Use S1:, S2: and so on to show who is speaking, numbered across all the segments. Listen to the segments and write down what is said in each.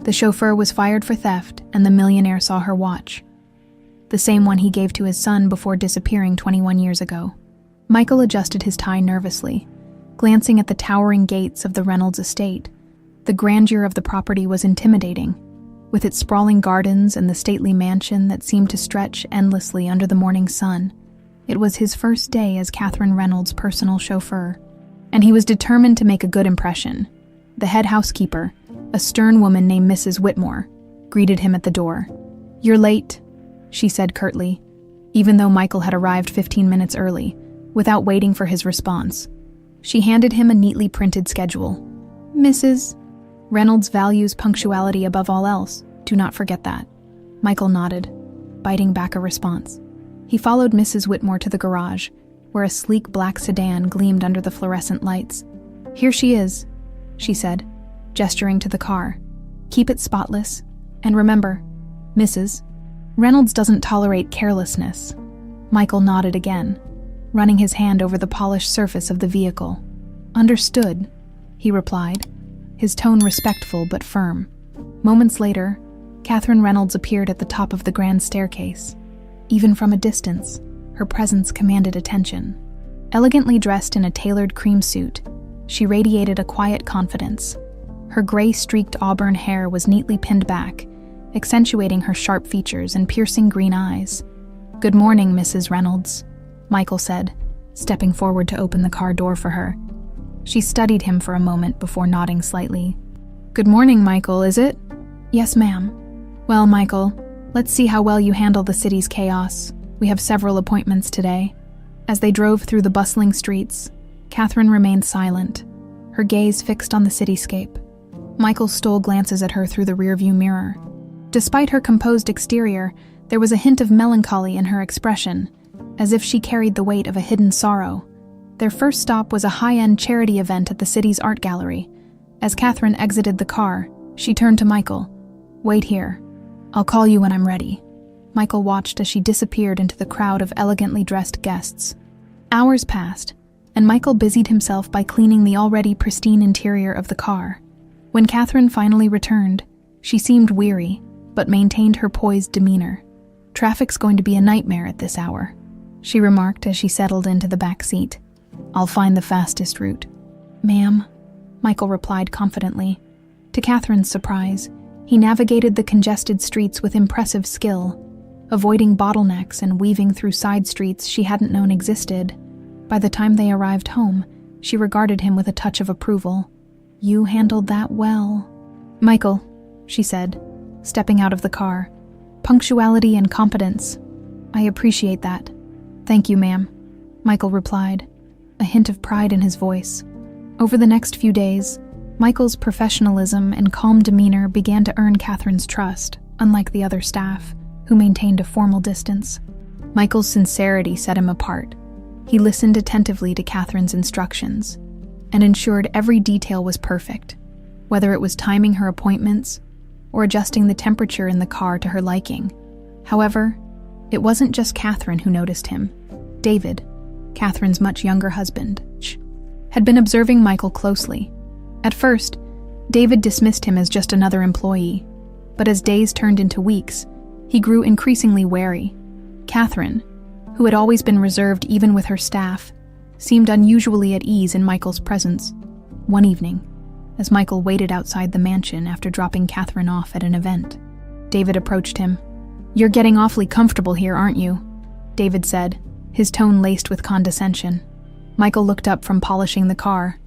S1: The chauffeur was fired for theft, and the millionaire saw her watch. The same one he gave to his son before disappearing 21 years ago. Michael adjusted his tie nervously, glancing at the towering gates of the Reynolds estate. The grandeur of the property was intimidating, with its sprawling gardens and the stately mansion that seemed to stretch endlessly under the morning sun. It was his first day as Catherine Reynolds' personal chauffeur, and he was determined to make a good impression. The head housekeeper, a stern woman named Mrs. Whitmore, greeted him at the door. "You're late," she said curtly, even though Michael had arrived 15 minutes early, without waiting for his response. She handed him a neatly printed schedule. "Mrs. Reynolds values punctuality above all else. Do not forget that." Michael nodded, biting back a response. He followed Mrs. Whitmore to the garage, where a sleek black sedan gleamed under the fluorescent lights. "Here she is," she said, gesturing to the car. "Keep it spotless. And remember, Mrs. Reynolds doesn't tolerate carelessness." Michael nodded again, running his hand over the polished surface of the vehicle. "Understood," he replied, his tone respectful but firm. Moments later, Catherine Reynolds appeared at the top of the grand staircase. Even from a distance, her presence commanded attention. Elegantly dressed in a tailored cream suit, she radiated a quiet confidence. Her gray-streaked auburn hair was neatly pinned back, accentuating her sharp features and piercing green eyes. "Good morning, Mrs. Reynolds," Michael said, stepping forward to open the car door for her. She studied him for a moment before nodding slightly. "Good morning, Michael, is it?" "Yes, ma'am." "Well, Michael, let's see how well you handle the city's chaos. We have several appointments today." As they drove through the bustling streets, Catherine remained silent, her gaze fixed on the cityscape. Michael stole glances at her through the rearview mirror. Despite her composed exterior, there was a hint of melancholy in her expression, as if she carried the weight of a hidden sorrow. Their first stop was a high-end charity event at the city's art gallery. As Catherine exited the car, she turned to Michael. "Wait here. I'll call you when I'm ready." Michael watched as she disappeared into the crowd of elegantly dressed guests. Hours passed, and Michael busied himself by cleaning the already pristine interior of the car. When Catherine finally returned, she seemed weary, but maintained her poised demeanor. "Traffic's going to be a nightmare at this hour," she remarked as she settled into the back seat. "I'll find the fastest route." "Ma'am," Michael replied confidently. To Catherine's surprise, he navigated the congested streets with impressive skill, avoiding bottlenecks and weaving through side streets she hadn't known existed. By the time they arrived home, she regarded him with a touch of approval. "You handled that well." "Michael," she said, stepping out of the car. "Punctuality and competence. I appreciate that." "Thank you, ma'am," Michael replied, a hint of pride in his voice. Over the next few days, Michael's professionalism and calm demeanor began to earn Catherine's trust, unlike the other staff, who maintained a formal distance. Michael's sincerity set him apart. He listened attentively to Catherine's instructions and ensured every detail was perfect, whether it was timing her appointments or adjusting the temperature in the car to her liking. However, it wasn't just Catherine who noticed him. David, Catherine's much younger husband, had been observing Michael closely. At first, David dismissed him as just another employee, but as days turned into weeks, he grew increasingly wary. Catherine, who had always been reserved even with her staff, seemed unusually at ease in Michael's presence. One evening, as Michael waited outside the mansion after dropping Catherine off at an event, David approached him. "You're getting awfully comfortable here, aren't you?" David said, his tone laced with condescension. Michael looked up from polishing the car.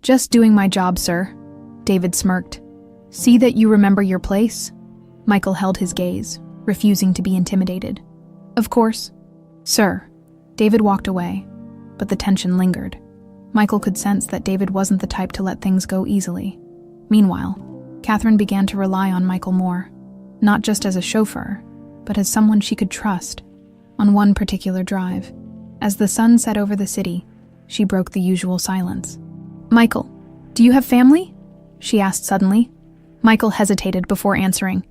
S1: "Just doing my job, sir," David smirked. "See that you remember your place?" Michael held his gaze, refusing to be intimidated. "Of course, sir." David walked away, but the tension lingered. Michael could sense that David wasn't the type to let things go easily. Meanwhile, Catherine began to rely on Michael more, not just as a chauffeur, but as someone she could trust. On one particular drive, as the sun set over the city, she broke the usual silence. "Michael, do you have family?" she asked suddenly. Michael hesitated before answering.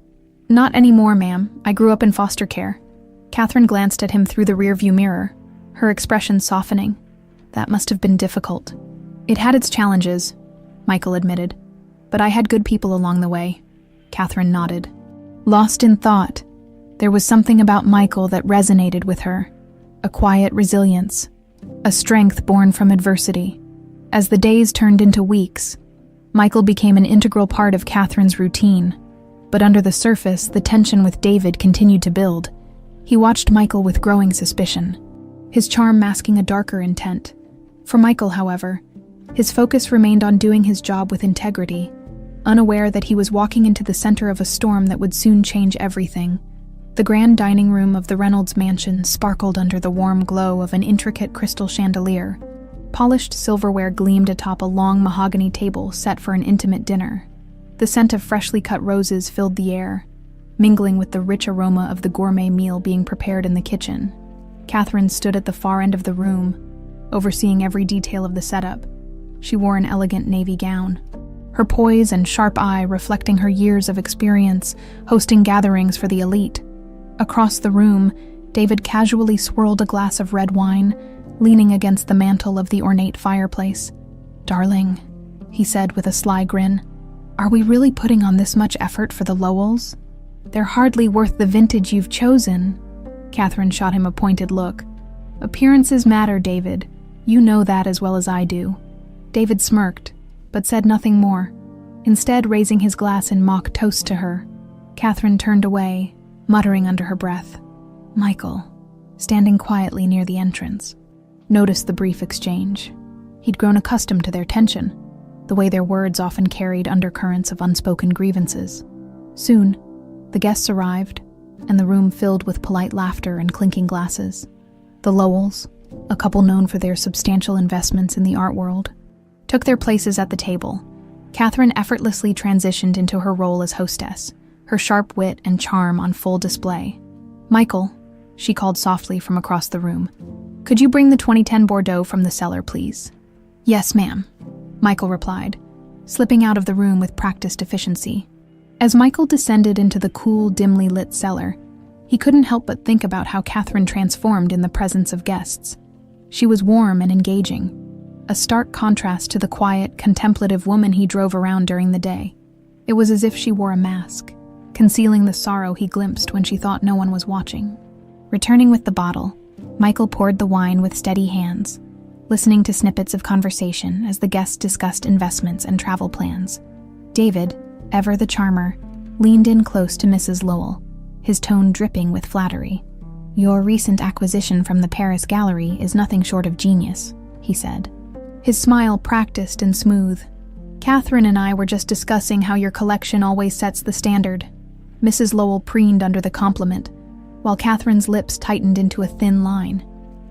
S1: "Not anymore, ma'am. I grew up in foster care." Catherine glanced at him through the rearview mirror, her expression softening. "That must have been difficult." "It had its challenges," Michael admitted, "but I had good people along the way." Catherine nodded. Lost in thought, there was something about Michael that resonated with her. A quiet resilience, a strength born from adversity. As the days turned into weeks, Michael became an integral part of Catherine's routine. But under the surface, the tension with David continued to build. He watched Michael with growing suspicion, his charm masking a darker intent. For Michael, however, his focus remained on doing his job with integrity, unaware that he was walking into the center of a storm that would soon change everything. The grand dining room of the Reynolds mansion sparkled under the warm glow of an intricate crystal chandelier. Polished silverware gleamed atop a long mahogany table set for an intimate dinner. The scent of freshly cut roses filled the air, mingling with the rich aroma of the gourmet meal being prepared in the kitchen. Catherine stood at the far end of the room, overseeing every detail of the setup. She wore an elegant navy gown, her poise and sharp eye reflecting her years of experience hosting gatherings for the elite. Across the room, David casually swirled a glass of red wine, leaning against the mantel of the ornate fireplace. "Darling," he said with a sly grin, "are we really putting on this much effort for the Lowells? They're hardly worth the vintage you've chosen." Catherine shot him a pointed look. "Appearances matter, David. You know that as well as I do." David smirked, but said nothing more, instead raising his glass in mock toast to her. Catherine turned away, muttering under her breath. Michael, standing quietly near the entrance, noticed the brief exchange. He'd grown accustomed to their tension, the way their words often carried undercurrents of unspoken grievances. Soon, the guests arrived, and the room filled with polite laughter and clinking glasses. The Lowells, a couple known for their substantial investments in the art world, took their places at the table. Catherine effortlessly transitioned into her role as hostess, her sharp wit and charm on full display. "Michael," she called softly from across the room, "could you bring the 2010 Bordeaux from the cellar, please?" "Yes, ma'am," Michael replied, slipping out of the room with practiced efficiency. As Michael descended into the cool, dimly lit cellar, he couldn't help but think about how Catherine transformed in the presence of guests. She was warm and engaging, a stark contrast to the quiet, contemplative woman he drove around during the day. It was as if she wore a mask, concealing the sorrow he glimpsed when she thought no one was watching. Returning with the bottle, Michael poured the wine with steady hands, listening to snippets of conversation as the guests discussed investments and travel plans. David, ever the charmer, leaned in close to Mrs. Lowell, his tone dripping with flattery. "Your recent acquisition from the Paris gallery is nothing short of genius," he said, his smile practiced and smooth. "Catherine and I were just discussing how your collection always sets the standard." Mrs. Lowell preened under the compliment, while Catherine's lips tightened into a thin line.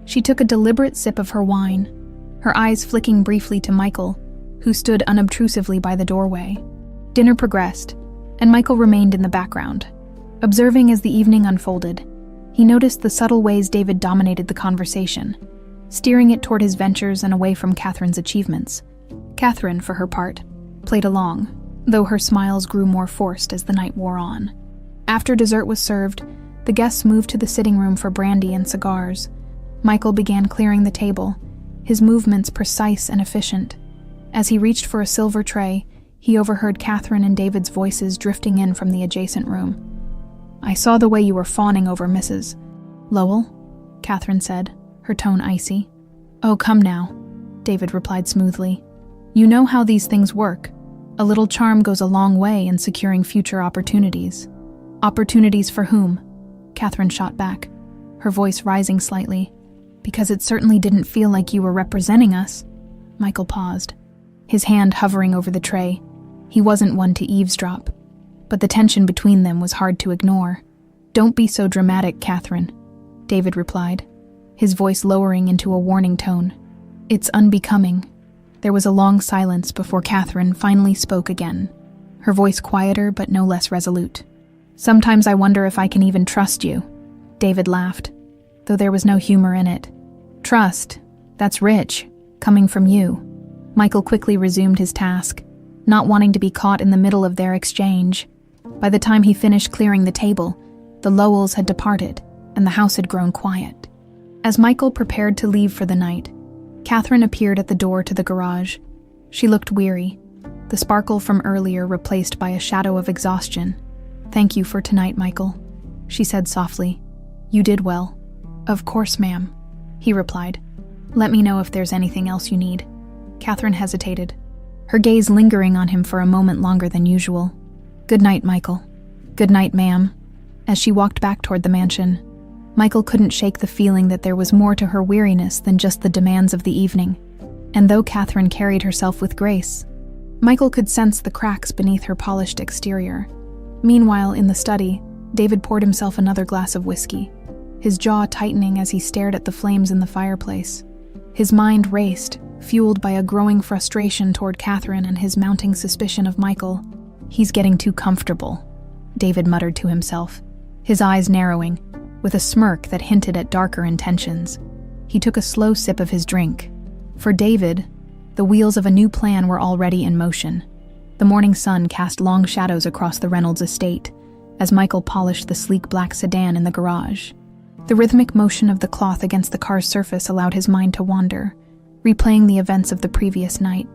S1: She took a deliberate sip of her wine, her eyes flicking briefly to Michael, who stood unobtrusively by the doorway. Dinner progressed, and Michael remained in the background. Observing as the evening unfolded, he noticed the subtle ways David dominated the conversation, steering it toward his ventures and away from Catherine's achievements. Catherine, for her part, played along, though her smiles grew more forced as the night wore on. After dessert was served, the guests moved to the sitting room for brandy and cigars. Michael began clearing the table, his movements precise and efficient. As he reached for a silver tray, he overheard Catherine and David's voices drifting in from the adjacent room. "I saw the way you were fawning over Mrs. Lowell," Catherine said, her tone icy. "Oh, come now," David replied smoothly. "You know how these things work. A little charm goes a long way in securing future opportunities." "Opportunities for whom?" Catherine shot back, her voice rising slightly. "Because it certainly didn't feel like you were representing us." Michael paused, his hand hovering over the tray. He wasn't one to eavesdrop, but the tension between them was hard to ignore. "Don't be so dramatic, Catherine," David replied, his voice lowering into a warning tone. "It's unbecoming." There was a long silence before Catherine finally spoke again, her voice quieter but no less resolute. "Sometimes I wonder if I can even trust you." David laughed, though there was no humor in it. "Trust? That's rich, coming from you." Michael quickly resumed his task, not wanting to be caught in the middle of their exchange. By the time he finished clearing the table, the Lowells had departed, and the house had grown quiet. As Michael prepared to leave for the night, Catherine appeared at the door to the garage. She looked weary, the sparkle from earlier replaced by a shadow of exhaustion. "Thank you for tonight, Michael," she said softly. "You did well." "Of course, ma'am," he replied. "Let me know if there's anything else you need." Catherine hesitated, her gaze lingering on him for a moment longer than usual. "Good night, Michael." "Good night, ma'am." As she walked back toward the mansion, Michael couldn't shake the feeling that there was more to her weariness than just the demands of the evening. And though Catherine carried herself with grace, Michael could sense the cracks beneath her polished exterior. Meanwhile, in the study, David poured himself another glass of whiskey, his jaw tightening as he stared at the flames in the fireplace. His mind raced, fueled by a growing frustration toward Catherine and his mounting suspicion of Michael. "He's getting too comfortable," David muttered to himself, his eyes narrowing, with a smirk that hinted at darker intentions. He took a slow sip of his drink. For David, the wheels of a new plan were already in motion. The morning sun cast long shadows across the Reynolds estate as Michael polished the sleek black sedan in the garage. The rhythmic motion of the cloth against the car's surface allowed his mind to wander, replaying the events of the previous night.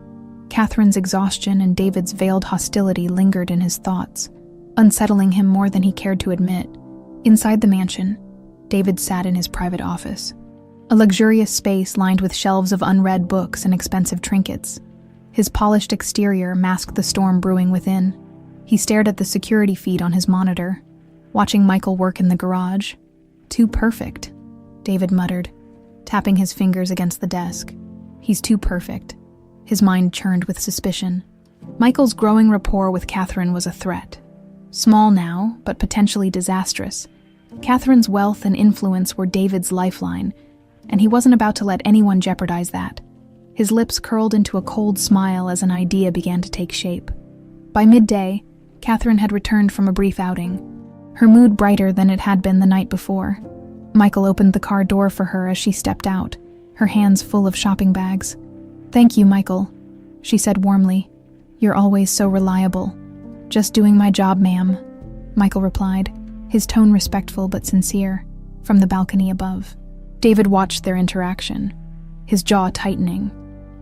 S1: Catherine's exhaustion and David's veiled hostility lingered in his thoughts, unsettling him more than he cared to admit. Inside the mansion, David sat in his private office, a luxurious space lined with shelves of unread books and expensive trinkets. His polished exterior masked the storm brewing within. He stared at the security feed on his monitor, watching Michael work in the garage. "Too perfect," David muttered, tapping his fingers against the desk. "He's too perfect." His mind churned with suspicion. Michael's growing rapport with Catherine was a threat. Small now, but potentially disastrous. Catherine's wealth and influence were David's lifeline, and he wasn't about to let anyone jeopardize that. His lips curled into a cold smile as an idea began to take shape. By midday, Catherine had returned from a brief outing, her mood brighter than it had been the night before. Michael opened the car door for her as she stepped out, her hands full of shopping bags. "Thank you, Michael," she said warmly. "You're always so reliable." "Just doing my job, ma'am," Michael replied, his tone respectful but sincere, from the balcony above. David watched their interaction, his jaw tightening.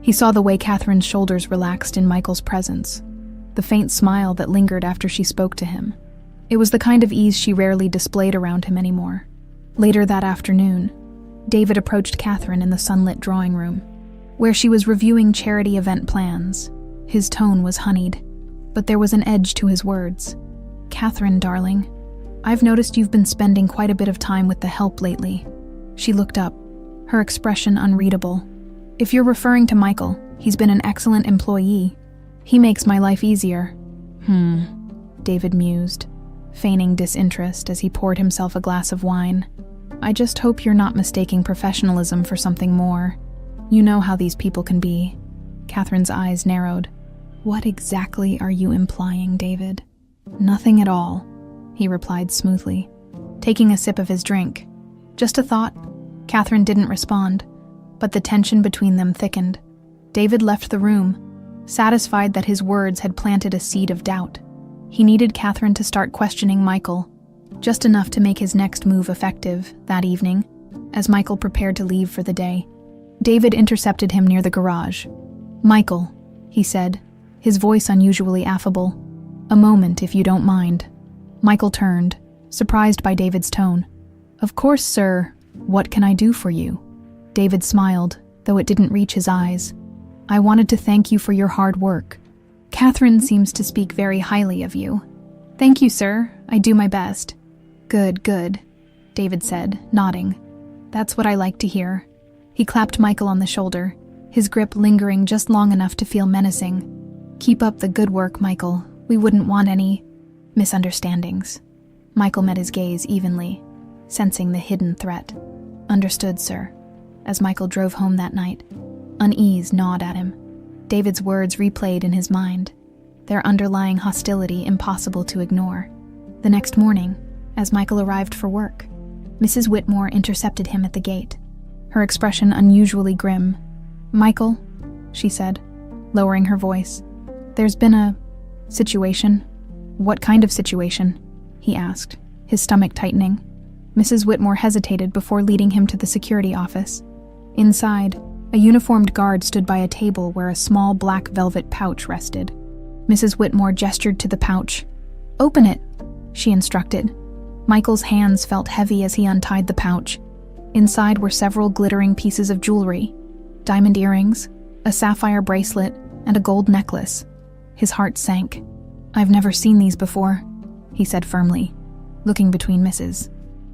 S1: He saw the way Catherine's shoulders relaxed in Michael's presence, the faint smile that lingered after she spoke to him. It was the kind of ease she rarely displayed around him anymore. Later that afternoon, David approached Catherine in the sunlit drawing room, where she was reviewing charity event plans. His tone was honeyed, but there was an edge to his words. "Catherine, darling, I've noticed you've been spending quite a bit of time with the help lately." She looked up, her expression unreadable. "If you're referring to Michael, he's been an excellent employee. He makes my life easier." David mused, feigning disinterest as he poured himself a glass of wine. "I just hope you're not mistaking professionalism for something more. You know how these people can be." Catherine's eyes narrowed. "What exactly are you implying, David?" "Nothing at all," he replied smoothly, taking a sip of his drink. "Just a thought." Catherine didn't respond, but the tension between them thickened. David left the room, satisfied that his words had planted a seed of doubt. He needed Catherine to start questioning Michael, just enough to make his next move effective. That evening, as Michael prepared to leave for the day, David intercepted him near the garage. "Michael," he said, his voice unusually affable. "A moment, if you don't mind." Michael turned, surprised by David's tone. "Of course, sir. What can I do for you?" David smiled, though it didn't reach his eyes. "I wanted to thank you for your hard work. Catherine seems to speak very highly of you." "Thank you, sir. I do my best." Good, David said, nodding. "That's what I like to hear." He clapped Michael on the shoulder, his grip lingering just long enough to feel menacing. "Keep up the good work, Michael. We wouldn't want any misunderstandings." Michael met his gaze evenly, sensing the hidden threat. "Understood, sir." As Michael drove home that night, unease gnawed at him. David's words replayed in his mind, their underlying hostility impossible to ignore. The next morning, as Michael arrived for work, Mrs. Whitmore intercepted him at the gate, her expression unusually grim. "Michael," she said, lowering her voice, "there's been a situation." "What kind of situation?" he asked, his stomach tightening. Mrs. Whitmore hesitated before leading him to the security office. Inside, a uniformed guard stood by a table where a small black velvet pouch rested. Mrs. Whitmore gestured to the pouch. "Open it," she instructed. Michael's hands felt heavy as he untied the pouch. Inside were several glittering pieces of jewelry: diamond earrings, a sapphire bracelet, and a gold necklace. His heart sank. "I've never seen these before," he said firmly, looking between Mrs.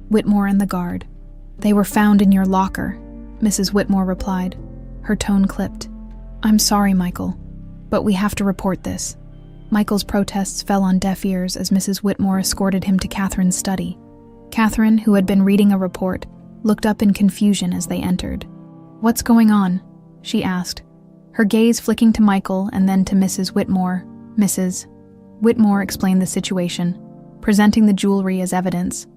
S1: Whitmore and the guard. "They were found in your locker," Mrs. Whitmore replied, her tone clipped. "I'm sorry, Michael, but we have to report this." Michael's protests fell on deaf ears as Mrs. Whitmore escorted him to Catherine's study. Catherine, who had been reading a report, looked up in confusion as they entered. "What's going on?" she asked, her gaze flicking to Michael and then to Mrs. Whitmore. Mrs. Whitmore explained the situation, presenting the jewelry as evidence.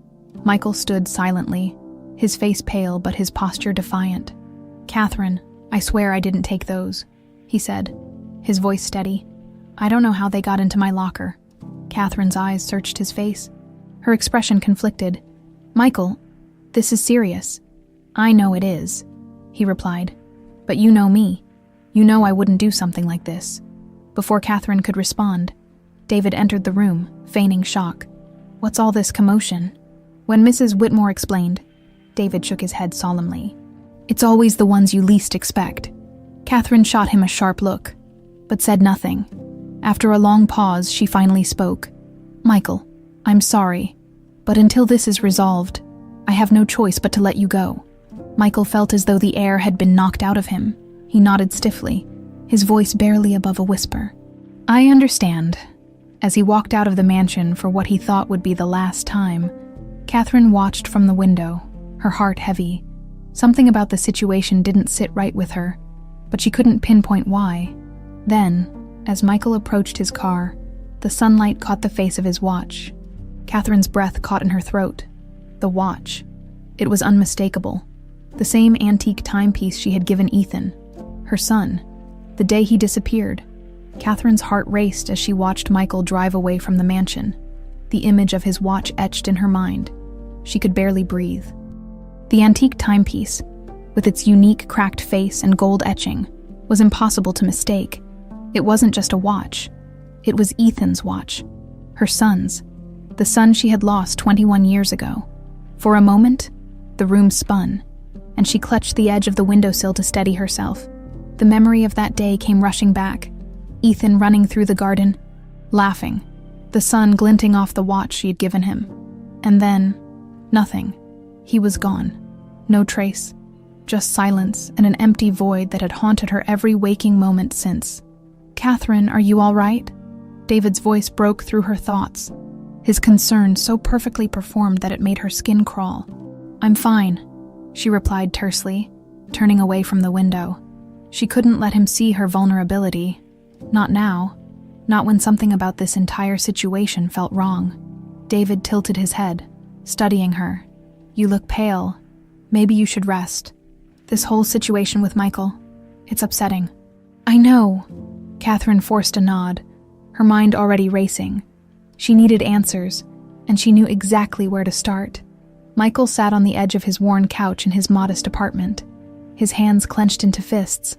S1: Michael stood silently, his face pale but his posture defiant. "Catherine, I swear I didn't take those," he said, his voice steady. "I don't know how they got into my locker." Catherine's eyes searched his face. Her expression conflicted. "Michael, this is serious." "I know it is," he replied. "But you know me. You know I wouldn't do something like this." Before Catherine could respond, David entered the room, feigning shock. "What's all this commotion?" When Mrs. Whitmore explained, David shook his head solemnly. "It's always the ones you least expect." Catherine shot him a sharp look, but said nothing. After a long pause, she finally spoke. "Michael, I'm sorry, but until this is resolved, I have no choice but to let you go." Michael felt as though the air had been knocked out of him. He nodded stiffly, his voice barely above a whisper. "I understand." As he walked out of the mansion for what he thought would be the last time, Catherine watched from the window, her heart heavy. Something about the situation didn't sit right with her, but she couldn't pinpoint why. Then, as Michael approached his car, the sunlight caught the face of his watch. Catherine's breath caught in her throat. The watch. It was unmistakable. The same antique timepiece she had given Ethan, her son, the day he disappeared. Catherine's heart raced as she watched Michael drive away from the mansion, the image of his watch etched in her mind. She could barely breathe. The antique timepiece, with its unique cracked face and gold etching, was impossible to mistake. It wasn't just a watch. It was Ethan's watch, her son's, the son she had lost 21 years ago. For a moment, the room spun, and she clutched the edge of the windowsill to steady herself. The memory of that day came rushing back. Ethan running through the garden, laughing, the sun glinting off the watch she had given him. And then, nothing. He was gone. No trace. Just silence and an empty void that had haunted her every waking moment since. "Catherine, are you all right?" David's voice broke through her thoughts, his concern so perfectly performed that it made her skin crawl. "I'm fine," she replied tersely, turning away from the window. She couldn't let him see her vulnerability. Not now. Not when something about this entire situation felt wrong. David tilted his head, studying her. "You look pale. Maybe you should rest. This whole situation with Michael, it's upsetting." "I know." Catherine forced a nod, her mind already racing. She needed answers, and she knew exactly where to start. Michael sat on the edge of his worn couch in his modest apartment, his hands clenched into fists.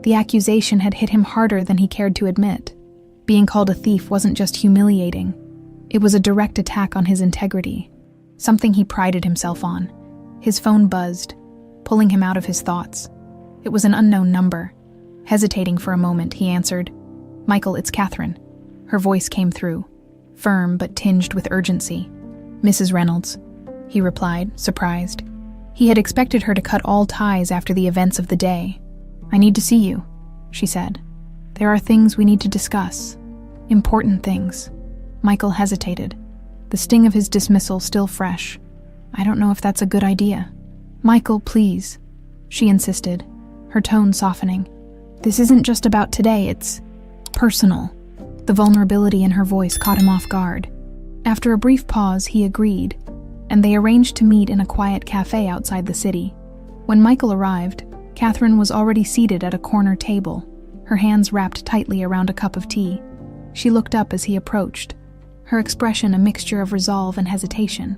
S1: The accusation had hit him harder than he cared to admit. Being called a thief wasn't just humiliating. It was a direct attack on his integrity, something he prided himself on. His phone buzzed, pulling him out of his thoughts. It was an unknown number. Hesitating for a moment, he answered. "Michael, it's Catherine." Her voice came through, firm but tinged with urgency. "Mrs. Reynolds," he replied, surprised. He had expected her to cut all ties after the events of the day. "I need to see you," she said. "There are things we need to discuss. Important things." Michael hesitated, the sting of his dismissal still fresh. "I don't know if that's a good idea." "Michael, please," she insisted, her tone softening. "This isn't just about today, it's personal." The vulnerability in her voice caught him off guard. After a brief pause, he agreed, and they arranged to meet in a quiet cafe outside the city. When Michael arrived, Catherine was already seated at a corner table, her hands wrapped tightly around a cup of tea. She looked up as he approached, her expression a mixture of resolve and hesitation.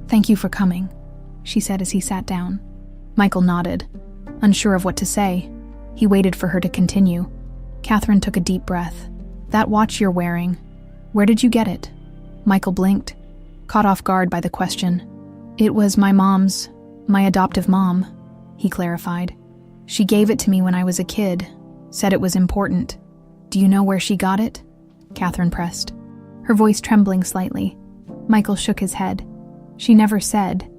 S1: "Thank you for coming," she said as he sat down. Michael nodded, unsure of what to say. He waited for her to continue. Catherine took a deep breath. That watch you're wearing, where did you get it?" Michael blinked, caught off guard by the question. "It was my adoptive mom," he clarified. "She gave it to me when I was a kid, said it was important." "Do you know where she got it?" Catherine pressed, her voice trembling slightly. Michael shook his head. "She never said,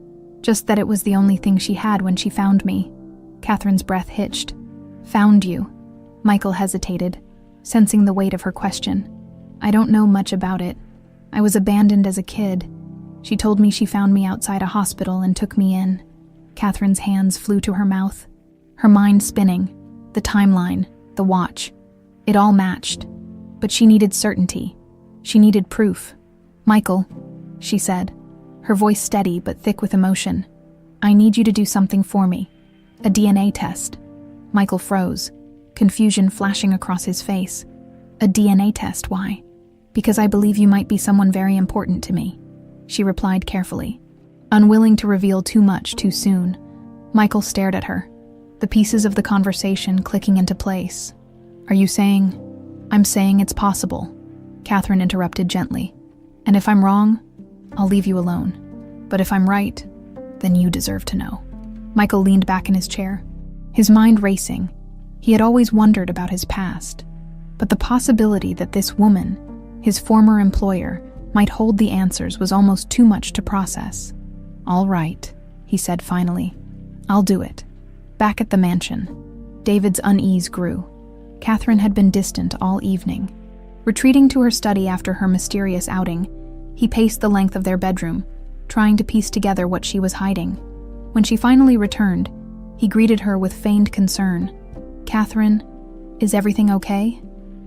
S1: just that it was the only thing she had when she found me." Catherine's breath hitched. "Found you?" Michael hesitated, sensing the weight of her question. "I don't know much about it. I was abandoned as a kid. She told me she found me outside a hospital and took me in." Catherine's hands flew to her mouth, her mind spinning. The timeline, the watch. It all matched. But she needed certainty. She needed proof. "Michael," she said, her voice steady but thick with emotion, "I need you to do something for me. A DNA test." Michael froze, confusion flashing across his face. "A DNA test, why?" "Because I believe you might be someone very important to me," she replied carefully, unwilling to reveal too much too soon. Michael stared at her, the pieces of the conversation clicking into place. "Are you saying—" "I'm saying it's possible," Catherine interrupted gently. "And if I'm wrong, I'll leave you alone. But if I'm right, then you deserve to know." Michael leaned back in his chair, his mind racing. He had always wondered about his past, but the possibility that this woman, his former employer, might hold the answers was almost too much to process. "All right," he said finally. "I'll do it." Back at the mansion, David's unease grew. Catherine had been distant all evening. Retreating to her study after her mysterious outing, he paced the length of their bedroom, trying to piece together what she was hiding. When she finally returned, he greeted her with feigned concern. "Catherine, is everything okay?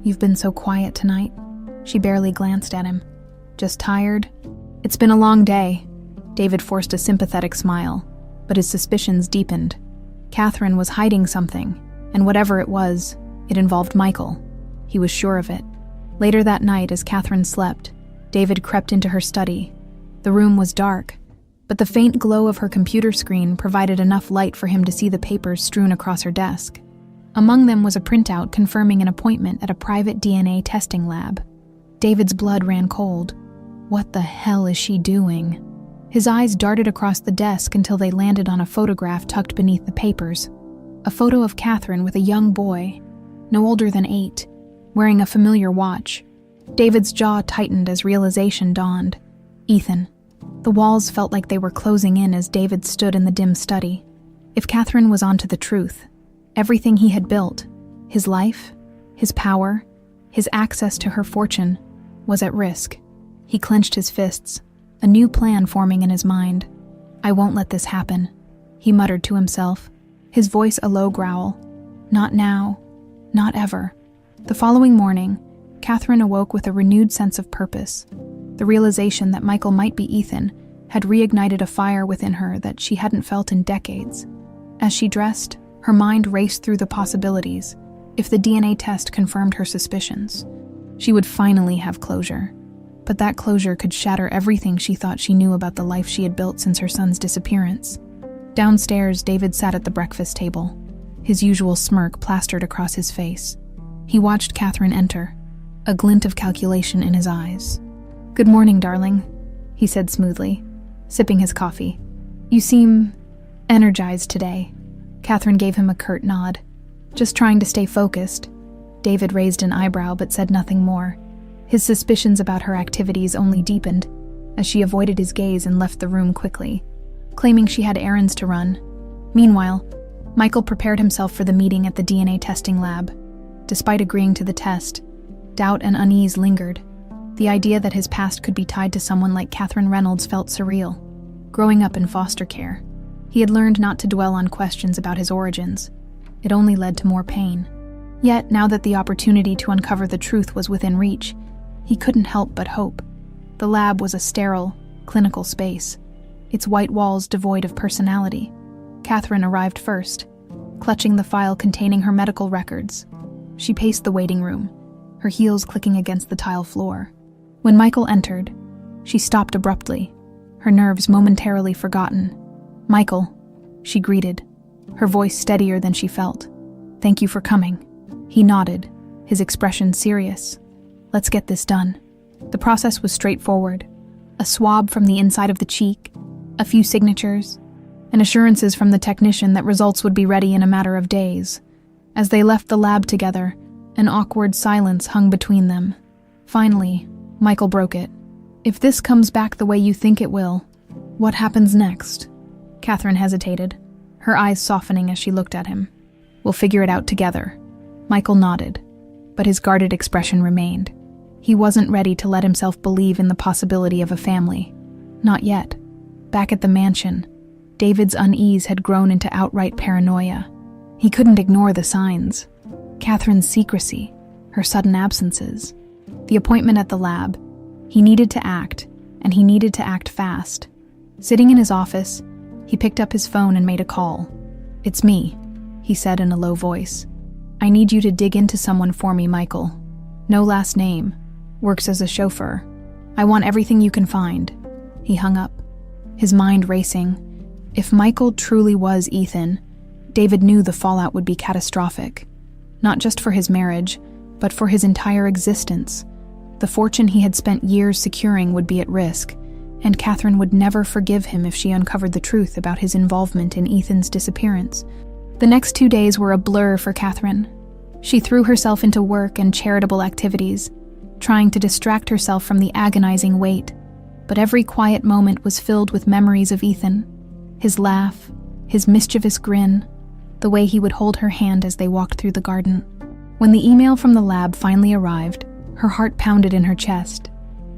S1: You've been so quiet tonight." She barely glanced at him. "Just tired?" "It's been a long day." David forced a sympathetic smile, but his suspicions deepened. Catherine was hiding something, and whatever it was, it involved Michael. He was sure of it. Later that night, as Catherine slept, David crept into her study. The room was dark, but the faint glow of her computer screen provided enough light for him to see the papers strewn across her desk. Among them was a printout confirming an appointment at a private DNA testing lab. David's blood ran cold. What the hell is she doing? His eyes darted across the desk until they landed on a photograph tucked beneath the papers. A photo of Catherine with a young boy, no older than 8, wearing a familiar watch. David's jaw tightened as realization dawned. Ethan. The walls felt like they were closing in as David stood in the dim study. If Catherine was onto the truth, everything he had built, his life, his power, his access to her fortune, was at risk. He clenched his fists, a new plan forming in his mind. "I won't let this happen," he muttered to himself, his voice a low growl. "Not now, not ever." The following morning, Catherine awoke with a renewed sense of purpose. The realization that Michael might be Ethan had reignited a fire within her that she hadn't felt in decades. As she dressed, her mind raced through the possibilities. If the DNA test confirmed her suspicions, she would finally have closure. But that closure could shatter everything she thought she knew about the life she had built since her son's disappearance. Downstairs, David sat at the breakfast table, his usual smirk plastered across his face. He watched Catherine enter, a glint of calculation in his eyes. "Good morning, darling," he said smoothly, sipping his coffee. "You seem energized today." Catherine gave him a curt nod. "Just trying to stay focused." David raised an eyebrow but said nothing more. His suspicions about her activities only deepened as she avoided his gaze and left the room quickly, claiming she had errands to run. Meanwhile, Michael prepared himself for the meeting at the DNA testing lab. Despite agreeing to the test, doubt and unease lingered. The idea that his past could be tied to someone like Catherine Reynolds felt surreal. Growing up in foster care, he had learned not to dwell on questions about his origins. It only led to more pain. Yet, now that the opportunity to uncover the truth was within reach, he couldn't help but hope. The lab was a sterile, clinical space, its white walls devoid of personality. Catherine arrived first, clutching the file containing her medical records. She paced the waiting room, her heels clicking against the tile floor. When Michael entered, she stopped abruptly, her nerves momentarily forgotten. "Michael," she greeted, her voice steadier than she felt. "Thank you for coming." He nodded, his expression serious. Let's get this done." The process was straightforward. A swab from the inside of the cheek, a few signatures, and assurances from the technician that results would be ready in a matter of days. As they left the lab together, an awkward silence hung between them. Finally, Michael broke it. "If this comes back the way you think it will, what happens next?" Catherine hesitated, her eyes softening as she looked at him. "We'll figure it out together." Michael nodded, but his guarded expression remained. He wasn't ready to let himself believe in the possibility of a family. Not yet. Back at the mansion, David's unease had grown into outright paranoia. He couldn't ignore the signs. Catherine's secrecy, her sudden absences, the appointment at the lab. He needed to act, and he needed to act fast. Sitting in his office, he picked up his phone and made a call. "It's me," he said in a low voice. "I need you to dig into someone for me, Michael. No last name. Works as a chauffeur. I want everything you can find." He hung up, his mind racing. If Michael truly was Ethan, David knew the fallout would be catastrophic. Not just for his marriage, but for his entire existence. The fortune he had spent years securing would be at risk, and Catherine would never forgive him if she uncovered the truth about his involvement in Ethan's disappearance. The next 2 days were a blur for Catherine. She threw herself into work and charitable activities, trying to distract herself from the agonizing weight, but every quiet moment was filled with memories of Ethan. His laugh, his mischievous grin, the way he would hold her hand as they walked through the garden. When the email from the lab finally arrived, her heart pounded in her chest.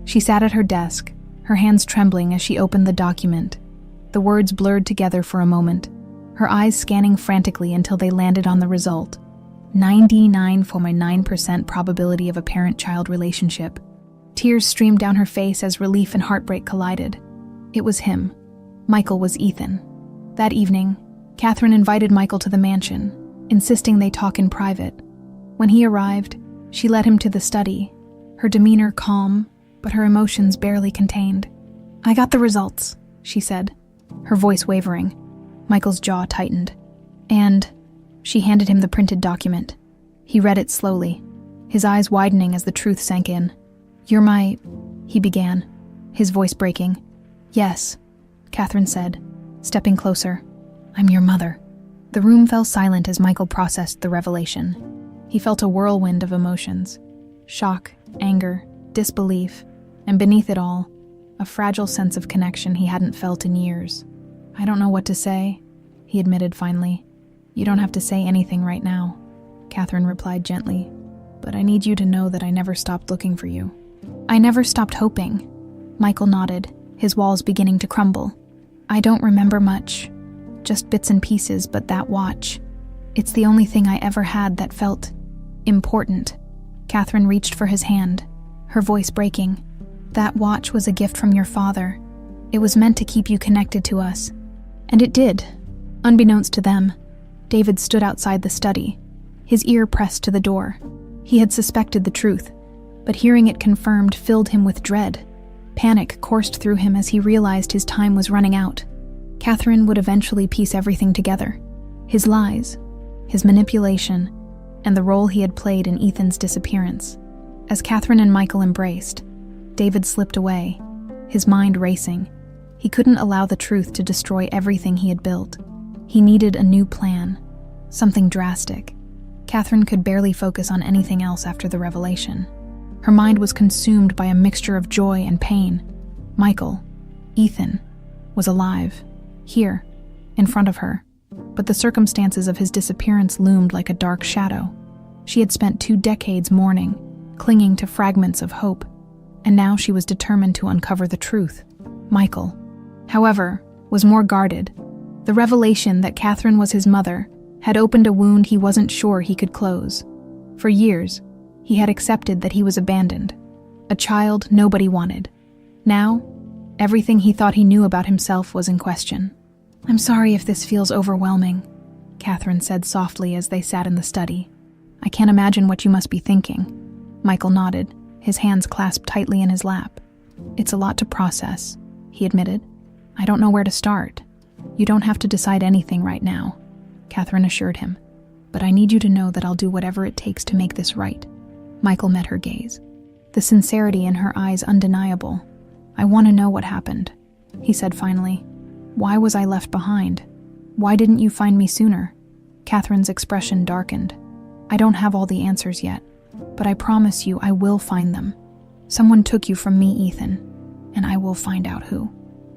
S1: She sat at her desk, her hands trembling as she opened the document. The words blurred together for a moment, her eyes scanning frantically until they landed on the result. 99.9% probability of a parent-child relationship. Tears streamed down her face as relief and heartbreak collided. It was him. Michael was Ethan. That evening, Catherine invited Michael to the mansion, insisting they talk in private. When he arrived, she led him to the study, her demeanor calm, but her emotions barely contained. "I got the results," she said, her voice wavering. Michael's jaw tightened. "And..." She handed him the printed document. He read it slowly, his eyes widening as the truth sank in. "You're my..." he began, his voice breaking. "Yes," Catherine said, stepping closer. "I'm your mother." The room fell silent as Michael processed the revelation. He felt a whirlwind of emotions. Shock, anger, disbelief, and beneath it all, a fragile sense of connection he hadn't felt in years. "I don't know what to say," he admitted finally. "You don't have to say anything right now," Catherine replied gently. "But I need you to know that I never stopped looking for you." "I never stopped hoping." Michael nodded, his walls beginning to crumble. "I don't remember much. Just bits and pieces, but that watch. It's the only thing I ever had that felt important." Catherine reached for his hand, her voice breaking. "That watch was a gift from your father. It was meant to keep you connected to us." And it did. Unbeknownst to them, David stood outside the study, his ear pressed to the door. He had suspected the truth, but hearing it confirmed filled him with dread. Panic coursed through him as he realized his time was running out. Catherine would eventually piece everything together. His lies, his manipulation, and the role he had played in Ethan's disappearance. As Catherine and Michael embraced, David slipped away, his mind racing. He couldn't allow the truth to destroy everything he had built. He needed a new plan, something drastic. Catherine could barely focus on anything else after the revelation. Her mind was consumed by a mixture of joy and pain. Michael, Ethan, was alive, here, in front of her. But the circumstances of his disappearance loomed like a dark shadow. She had spent 2 decades mourning, clinging to fragments of hope, and now she was determined to uncover the truth. Michael, however, was more guarded. The revelation that Catherine was his mother had opened a wound he wasn't sure he could close. For years, he had accepted that he was abandoned, a child nobody wanted. Now, everything he thought he knew about himself was in question. "I'm sorry if this feels overwhelming," Catherine said softly as they sat in the study. "I can't imagine what you must be thinking." Michael nodded, his hands clasped tightly in his lap. "It's a lot to process," he admitted. "I don't know where to start." "You don't have to decide anything right now," Catherine assured him. "But I need you to know that I'll do whatever it takes to make this right." Michael met her gaze. the sincerity in her eyes undeniable. "I want to know what happened," he said finally. "Why was I left behind? Why didn't you find me sooner?" Catherine's expression darkened. "I don't have all the answers yet, but I promise you I will find them. Someone took you from me, Ethan, and I will find out who."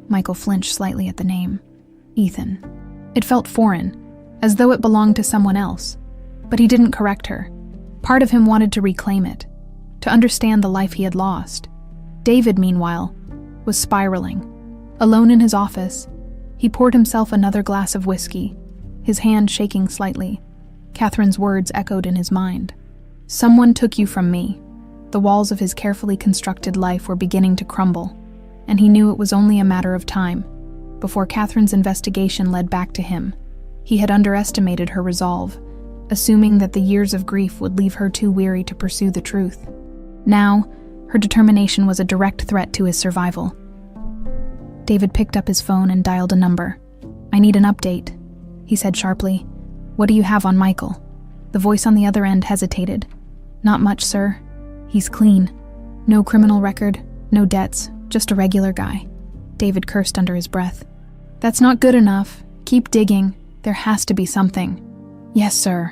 S1: Michael flinched slightly at the name. Ethan. It felt foreign, as though it belonged to someone else. But he didn't correct her. Part of him wanted to reclaim it, to understand the life he had lost. David, meanwhile, was spiraling. Alone in his office, he poured himself another glass of whiskey, his hand shaking slightly. Catherine's words echoed in his mind. "Someone took you from me." The walls of his carefully constructed life were beginning to crumble, and he knew it was only a matter of time before Catherine's investigation led back to him. He had underestimated her resolve, assuming that the years of grief would leave her too weary to pursue the truth. Now, her determination was a direct threat to his survival. David picked up his phone and dialed a number. "I need an update," he said sharply. "What do you have on Michael?" The voice on the other end hesitated. "Not much, sir. He's clean. No criminal record, no debts, just a regular guy." David cursed under his breath. "That's not good enough. Keep digging. There has to be something." "Yes, sir,"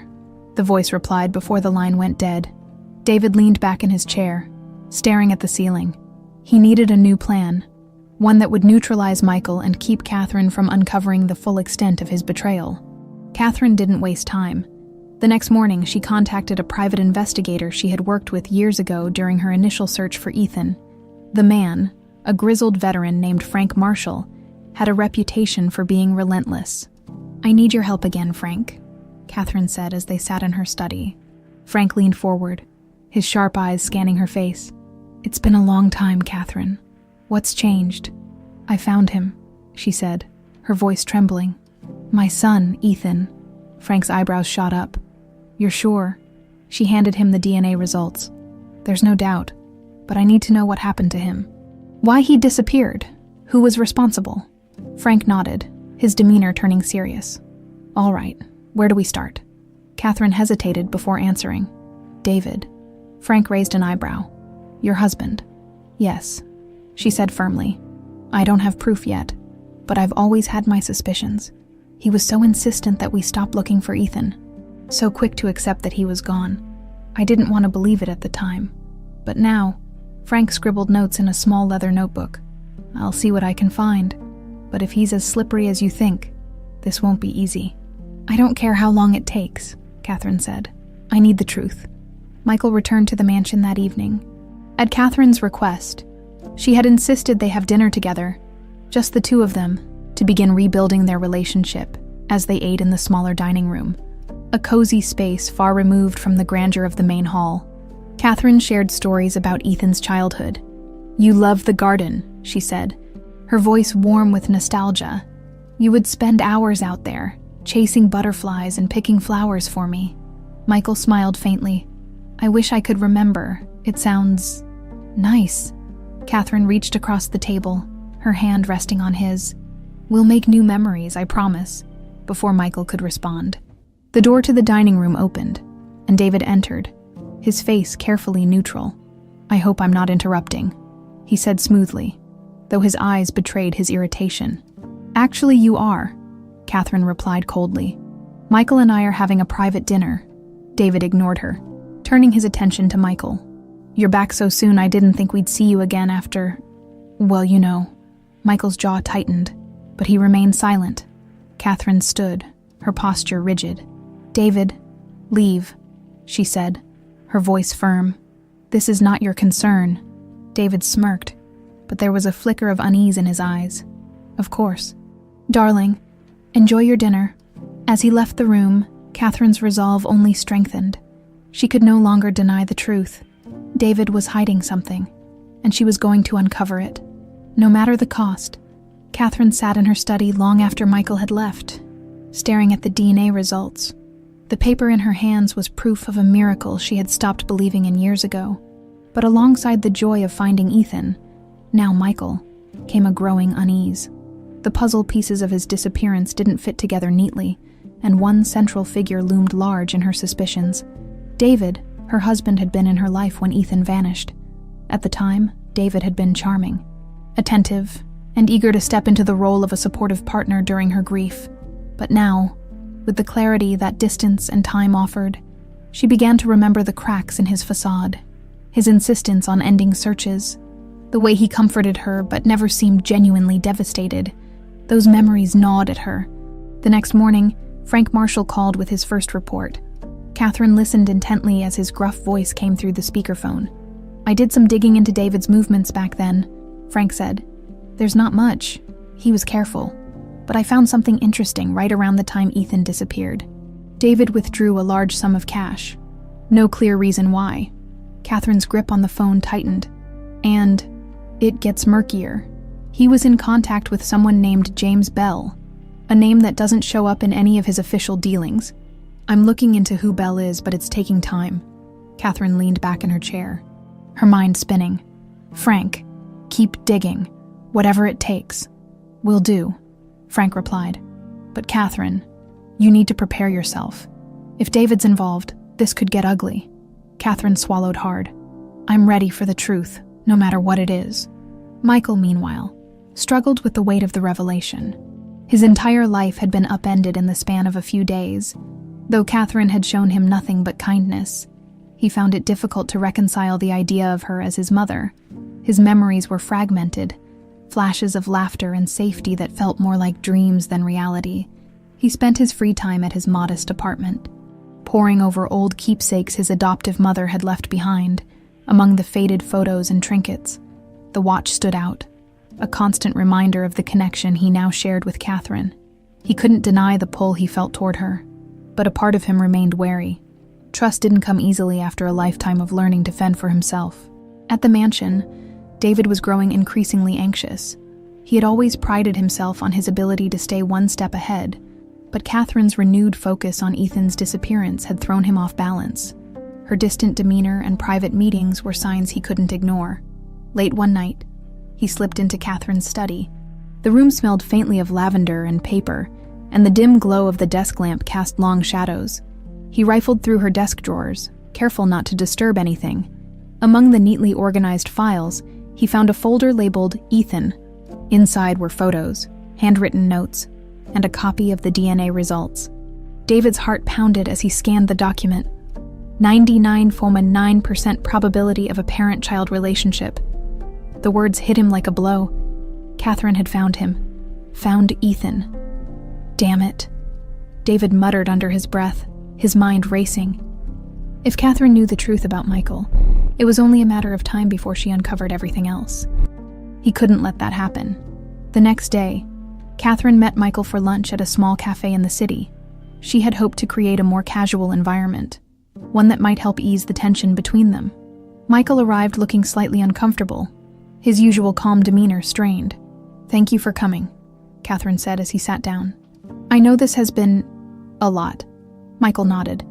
S1: the voice replied before the line went dead. David leaned back in his chair, staring at the ceiling. He needed a new plan, one that would neutralize Michael and keep Catherine from uncovering the full extent of his betrayal. Catherine didn't waste time. The next morning, she contacted a private investigator she had worked with years ago during her initial search for Ethan. The man, a grizzled veteran named Frank Marshall, had a reputation for being relentless. "I need your help again, Frank," Catherine said as they sat in her study. Frank leaned forward, his sharp eyes scanning her face. "It's been a long time, Catherine. What's changed?" "I found him," she said, her voice trembling. "My son, Ethan." Frank's eyebrows shot up. "You're sure?" She handed him the DNA results. "There's no doubt, but I need to know what happened to him. Why he disappeared. Who was responsible?" Frank nodded, his demeanor turning serious. "All right, where do we start?" Catherine hesitated before answering. "David." Frank raised an eyebrow. "Your husband?" "Yes," she said firmly. "I don't have proof yet, but I've always had my suspicions. He was so insistent that we stopped looking for Ethan, so quick to accept that he was gone. I didn't want to believe it at the time. But now," Frank scribbled notes in a small leather notebook, "I'll see what I can find. But if he's as slippery as you think, this won't be easy." "I don't care how long it takes," Catherine said. "I need the truth." Michael returned to the mansion that evening. At Catherine's request, she had insisted they have dinner together, just the two of them, to begin rebuilding their relationship as they ate in the smaller dining room, a cozy space far removed from the grandeur of the main hall. Catherine shared stories about Ethan's childhood. "You loved the garden," she said, her voice warm with nostalgia. "You would spend hours out there, chasing butterflies and picking flowers for me." Michael smiled faintly. "I wish I could remember. It sounds nice." Catherine reached across the table, her hand resting on his. "We'll make new memories, I promise," before Michael could respond. The door to the dining room opened, and David entered, his face carefully neutral. "I hope I'm not interrupting," he said smoothly, though his eyes betrayed his irritation. "Actually, you are," Catherine replied coldly. "Michael and I are having a private dinner." David ignored her, turning his attention to Michael. "You're back so soon I didn't think we'd see you again after, well, you know." Michael's jaw tightened, but he remained silent. Catherine stood, her posture rigid. "David, leave," she said, her voice firm. "This is not your concern." David smirked, but there was a flicker of unease in his eyes. "Of course. Darling, enjoy your dinner." As he left the room, Catherine's resolve only strengthened. She could no longer deny the truth. David was hiding something, and she was going to uncover it, no matter the cost. Catherine sat in her study long after Michael had left, staring at the DNA results. The paper in her hands was proof of a miracle she had stopped believing in years ago. But alongside the joy of finding Ethan, now Michael, came a growing unease. The puzzle pieces of his disappearance didn't fit together neatly, and one central figure loomed large in her suspicions. David, her husband, had been in her life when Ethan vanished. At the time, David had been charming, attentive, and eager to step into the role of a supportive partner during her grief. But now, with the clarity that distance and time offered, she began to remember the cracks in his facade, his insistence on ending searches, the way he comforted her but never seemed genuinely devastated. Those memories gnawed at her. The next morning, Frank Marshall called with his first report. Catherine listened intently as his gruff voice came through the speakerphone. "I did some digging into David's movements back then," Frank said. "There's not much. He was careful. But I found something interesting right around the time Ethan disappeared. David withdrew a large sum of cash. No clear reason why. Catherine's grip on the phone tightened. And it gets murkier. He was in contact with someone named James Bell, a name that doesn't show up in any of his official dealings. I'm looking into who Bell is, but it's taking time." Catherine leaned back in her chair, her mind spinning. "Frank, keep digging. Whatever it takes." "Will do," Frank replied. "But Catherine, you need to prepare yourself. If David's involved, this could get ugly." Catherine swallowed hard. "I'm ready for the truth, no matter what it is." Michael, meanwhile, struggled with the weight of the revelation. His entire life had been upended in the span of a few days. Though Catherine had shown him nothing but kindness, he found it difficult to reconcile the idea of her as his mother. His memories were fragmented, flashes of laughter and safety that felt more like dreams than reality. He spent his free time at his modest apartment, poring over old keepsakes his adoptive mother had left behind. Among the faded photos and trinkets, the watch stood out, a constant reminder of the connection he now shared with Catherine. He couldn't deny the pull he felt toward her, but a part of him remained wary. Trust didn't come easily after a lifetime of learning to fend for himself. At the mansion, David was growing increasingly anxious. He had always prided himself on his ability to stay one step ahead, but Catherine's renewed focus on Ethan's disappearance had thrown him off balance. Her distant demeanor and private meetings were signs he couldn't ignore. Late one night, he slipped into Catherine's study. The room smelled faintly of lavender and paper, and the dim glow of the desk lamp cast long shadows. He rifled through her desk drawers, careful not to disturb anything. Among the neatly organized files, he found a folder labeled Ethan. Inside were photos, handwritten notes, and a copy of the DNA results. David's heart pounded as he scanned the document. 99.9% probability of a parent-child relationship. The words hit him like a blow. Catherine had found him. Found Ethan. Damn it. David muttered under his breath, his mind racing. If Catherine knew the truth about Michael, it was only a matter of time before she uncovered everything else. He couldn't let that happen. The next day, Catherine met Michael for lunch at a small cafe in the city. She had hoped to create a more casual environment, one that might help ease the tension between them. Michael arrived looking slightly uncomfortable, his usual calm demeanor strained. "Thank you for coming," Catherine said as he sat down. "I know this has been a lot." Michael nodded.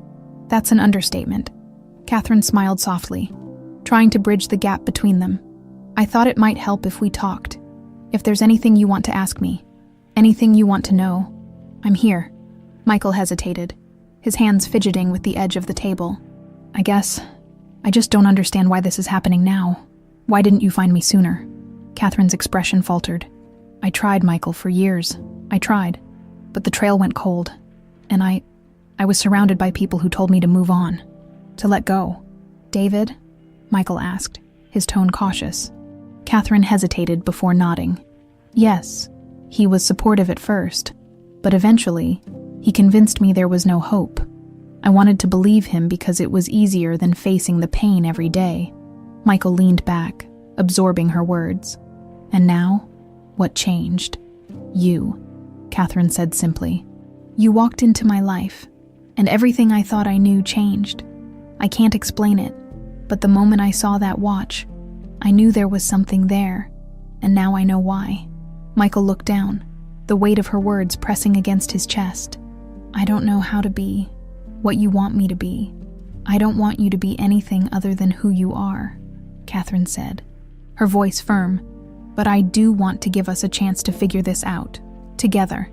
S1: "That's an understatement." Catherine smiled softly, trying to bridge the gap between them. "I thought it might help if we talked. If there's anything you want to ask me, anything you want to know, I'm here." Michael hesitated, his hands fidgeting with the edge of the table. I just don't understand why this is happening now. Why didn't you find me sooner?" Catherine's expression faltered. "I tried, Michael, for years. I tried. But the trail went cold. And I was surrounded by people who told me to move on. To let go." "David?" Michael asked, his tone cautious. Catherine hesitated before nodding. "Yes, he was supportive at first, but eventually, he convinced me there was no hope. I wanted to believe him because it was easier than facing the pain every day." Michael leaned back, absorbing her words. "And now, what changed?" "You," Catherine said simply. "You walked into my life, and everything I thought I knew changed. I can't explain it, but the moment I saw that watch, I knew there was something there, and now I know why." Michael looked down, the weight of her words pressing against his chest. "I don't know how to be what you want me to be. I don't want you to be anything other than who you are," Catherine said, her voice firm. "But I do want to give us a chance to figure this out, together."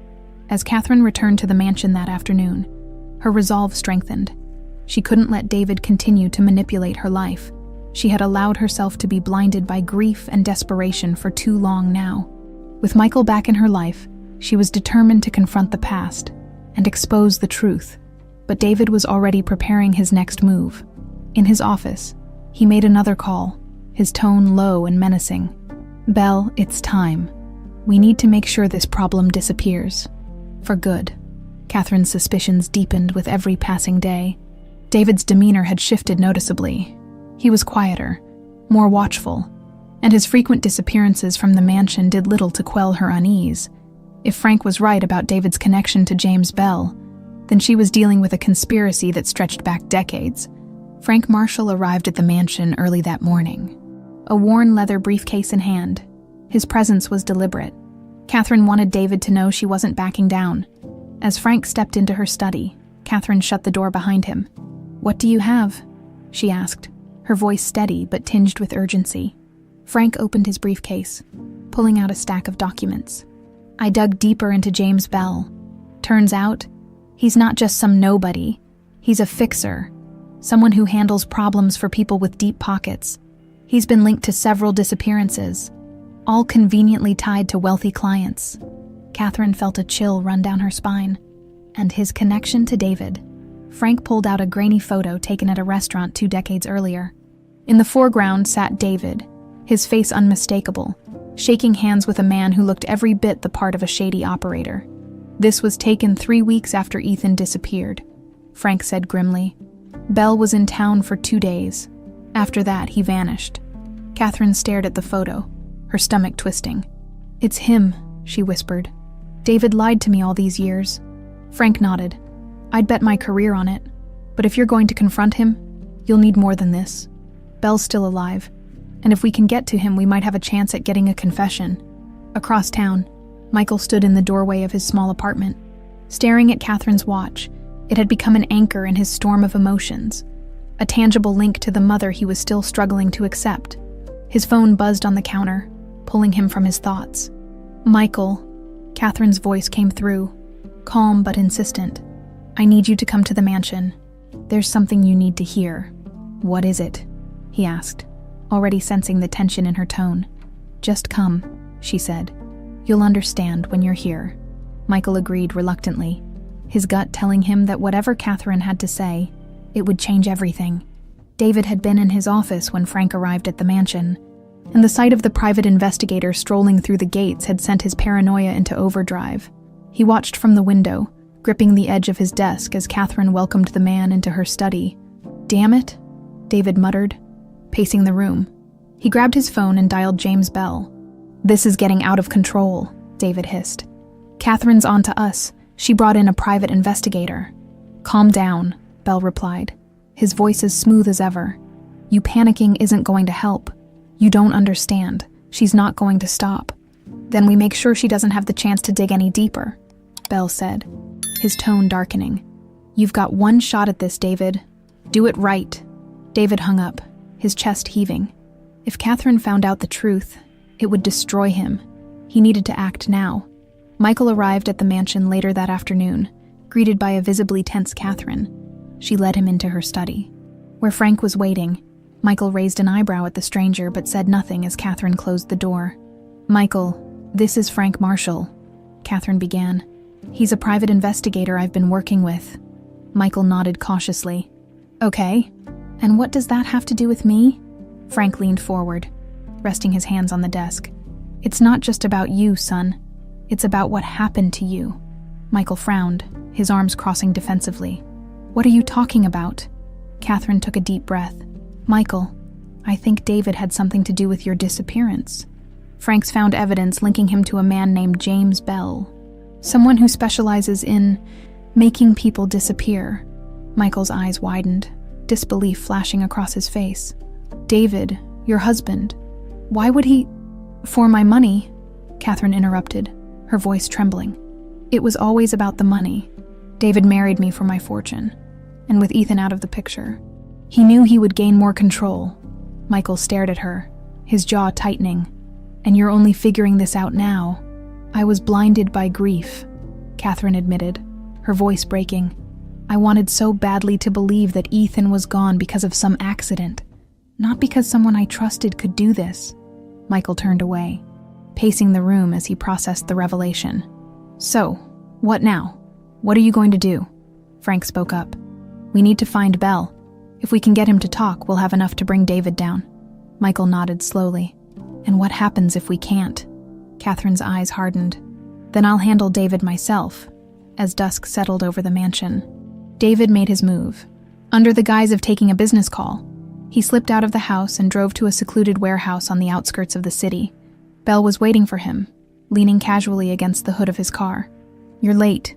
S1: As Catherine returned to the mansion that afternoon, her resolve strengthened. She couldn't let David continue to manipulate her life. She had allowed herself to be blinded by grief and desperation for too long now. With Michael back in her life, she was determined to confront the past and expose the truth. But David was already preparing his next move. In his office, he made another call, his tone low and menacing. "Belle, it's time. We need to make sure this problem disappears. For good." Catherine's suspicions deepened with every passing day. David's demeanor had shifted noticeably. He was quieter, more watchful, and his frequent disappearances from the mansion did little to quell her unease. If Frank was right about David's connection to James Bell, then she was dealing with a conspiracy that stretched back decades. Frank Marshall arrived at the mansion early that morning, a worn leather briefcase in hand. His presence was deliberate. Catherine wanted David to know she wasn't backing down. As Frank stepped into her study, Catherine shut the door behind him. "What do you have?" she asked, her voice steady but tinged with urgency. Frank opened his briefcase, pulling out a stack of documents. "I dug deeper into James Bell. Turns out, he's not just some nobody. He's a fixer, someone who handles problems for people with deep pockets. He's been linked to several disappearances, all conveniently tied to wealthy clients." Catherine felt a chill run down her spine. And his connection to David. Frank pulled out a grainy photo taken at a restaurant 2 decades earlier. In the foreground sat David, his face unmistakable, shaking hands with a man who looked every bit the part of a shady operator. "This was taken 3 weeks after Ethan disappeared," Frank said grimly. "Bell was in town for 2 days. After that, he vanished." Catherine stared at the photo, her stomach twisting. "It's him," she whispered. "David lied to me all these years." Frank nodded. "I'd bet my career on it. But if you're going to confront him, you'll need more than this. Bell's still alive, and if we can get to him, we might have a chance at getting a confession." Across town, Michael stood in the doorway of his small apartment, staring at Catherine's watch. It had become an anchor in his storm of emotions, a tangible link to the mother he was still struggling to accept. His phone buzzed on the counter, pulling him from his thoughts. "Michael," Catherine's voice came through, calm but insistent. "I need you to come to the mansion. There's something you need to hear." "What is it?" he asked, already sensing the tension in her tone. "Just come," she said. "You'll understand when you're here." Michael agreed reluctantly, his gut telling him that whatever Catherine had to say, it would change everything. David had been in his office when Frank arrived at the mansion, and the sight of the private investigator strolling through the gates had sent his paranoia into overdrive. He watched from the window, gripping the edge of his desk as Catherine welcomed the man into her study. "Damn it," David muttered, pacing the room. He grabbed his phone and dialed James Bell. "This is getting out of control," David hissed. "Catherine's on to us. She brought in a private investigator." "Calm down," Bell replied, his voice as smooth as ever. "You panicking isn't going to help. You don't understand. She's not going to stop." "Then we make sure she doesn't have the chance to dig any deeper," Bell said, his tone darkening. "You've got one shot at this, David. Do it right." David hung up, his chest heaving. If Catherine found out the truth, it would destroy him. He needed to act now. Michael arrived at the mansion later that afternoon, greeted by a visibly tense Catherine. She led him into her study. Where Frank was waiting, Michael raised an eyebrow at the stranger but said nothing as Catherine closed the door. "Michael, this is Frank Marshall," Catherine began. "He's a private investigator I've been working with." Michael nodded cautiously. "Okay, and what does that have to do with me?" Frank leaned forward, resting his hands on the desk. "It's not just about you, son. It's about what happened to you." Michael frowned, his arms crossing defensively. "What are you talking about?" Catherine took a deep breath. "Michael, I think David had something to do with your disappearance. Frank's found evidence linking him to a man named James Bell, someone who specializes in making people disappear." Michael's eyes widened, disbelief flashing across his face. "David, your husband, why would he—" "For my money," Catherine interrupted, her voice trembling. "It was always about the money. David married me for my fortune, and with Ethan out of the picture, he knew he would gain more control." Michael stared at her, his jaw tightening. "And you're only figuring this out now." "I was blinded by grief," Catherine admitted, her voice breaking. "I wanted so badly to believe that Ethan was gone because of some accident. Not because someone I trusted could do this. Michael turned away, pacing the room as he processed the revelation. So, what now? What are you going to do? Frank spoke up. We need to find Bell. If we can get him to talk, we'll have enough to bring David down. Michael nodded slowly. And what happens if we can't? Catherine's eyes hardened. Then I'll handle David myself. As dusk settled over the mansion, David made his move. Under the guise of taking a business call, he slipped out of the house and drove to a secluded warehouse on the outskirts of the city. Bell was waiting for him, leaning casually against the hood of his car. You're late,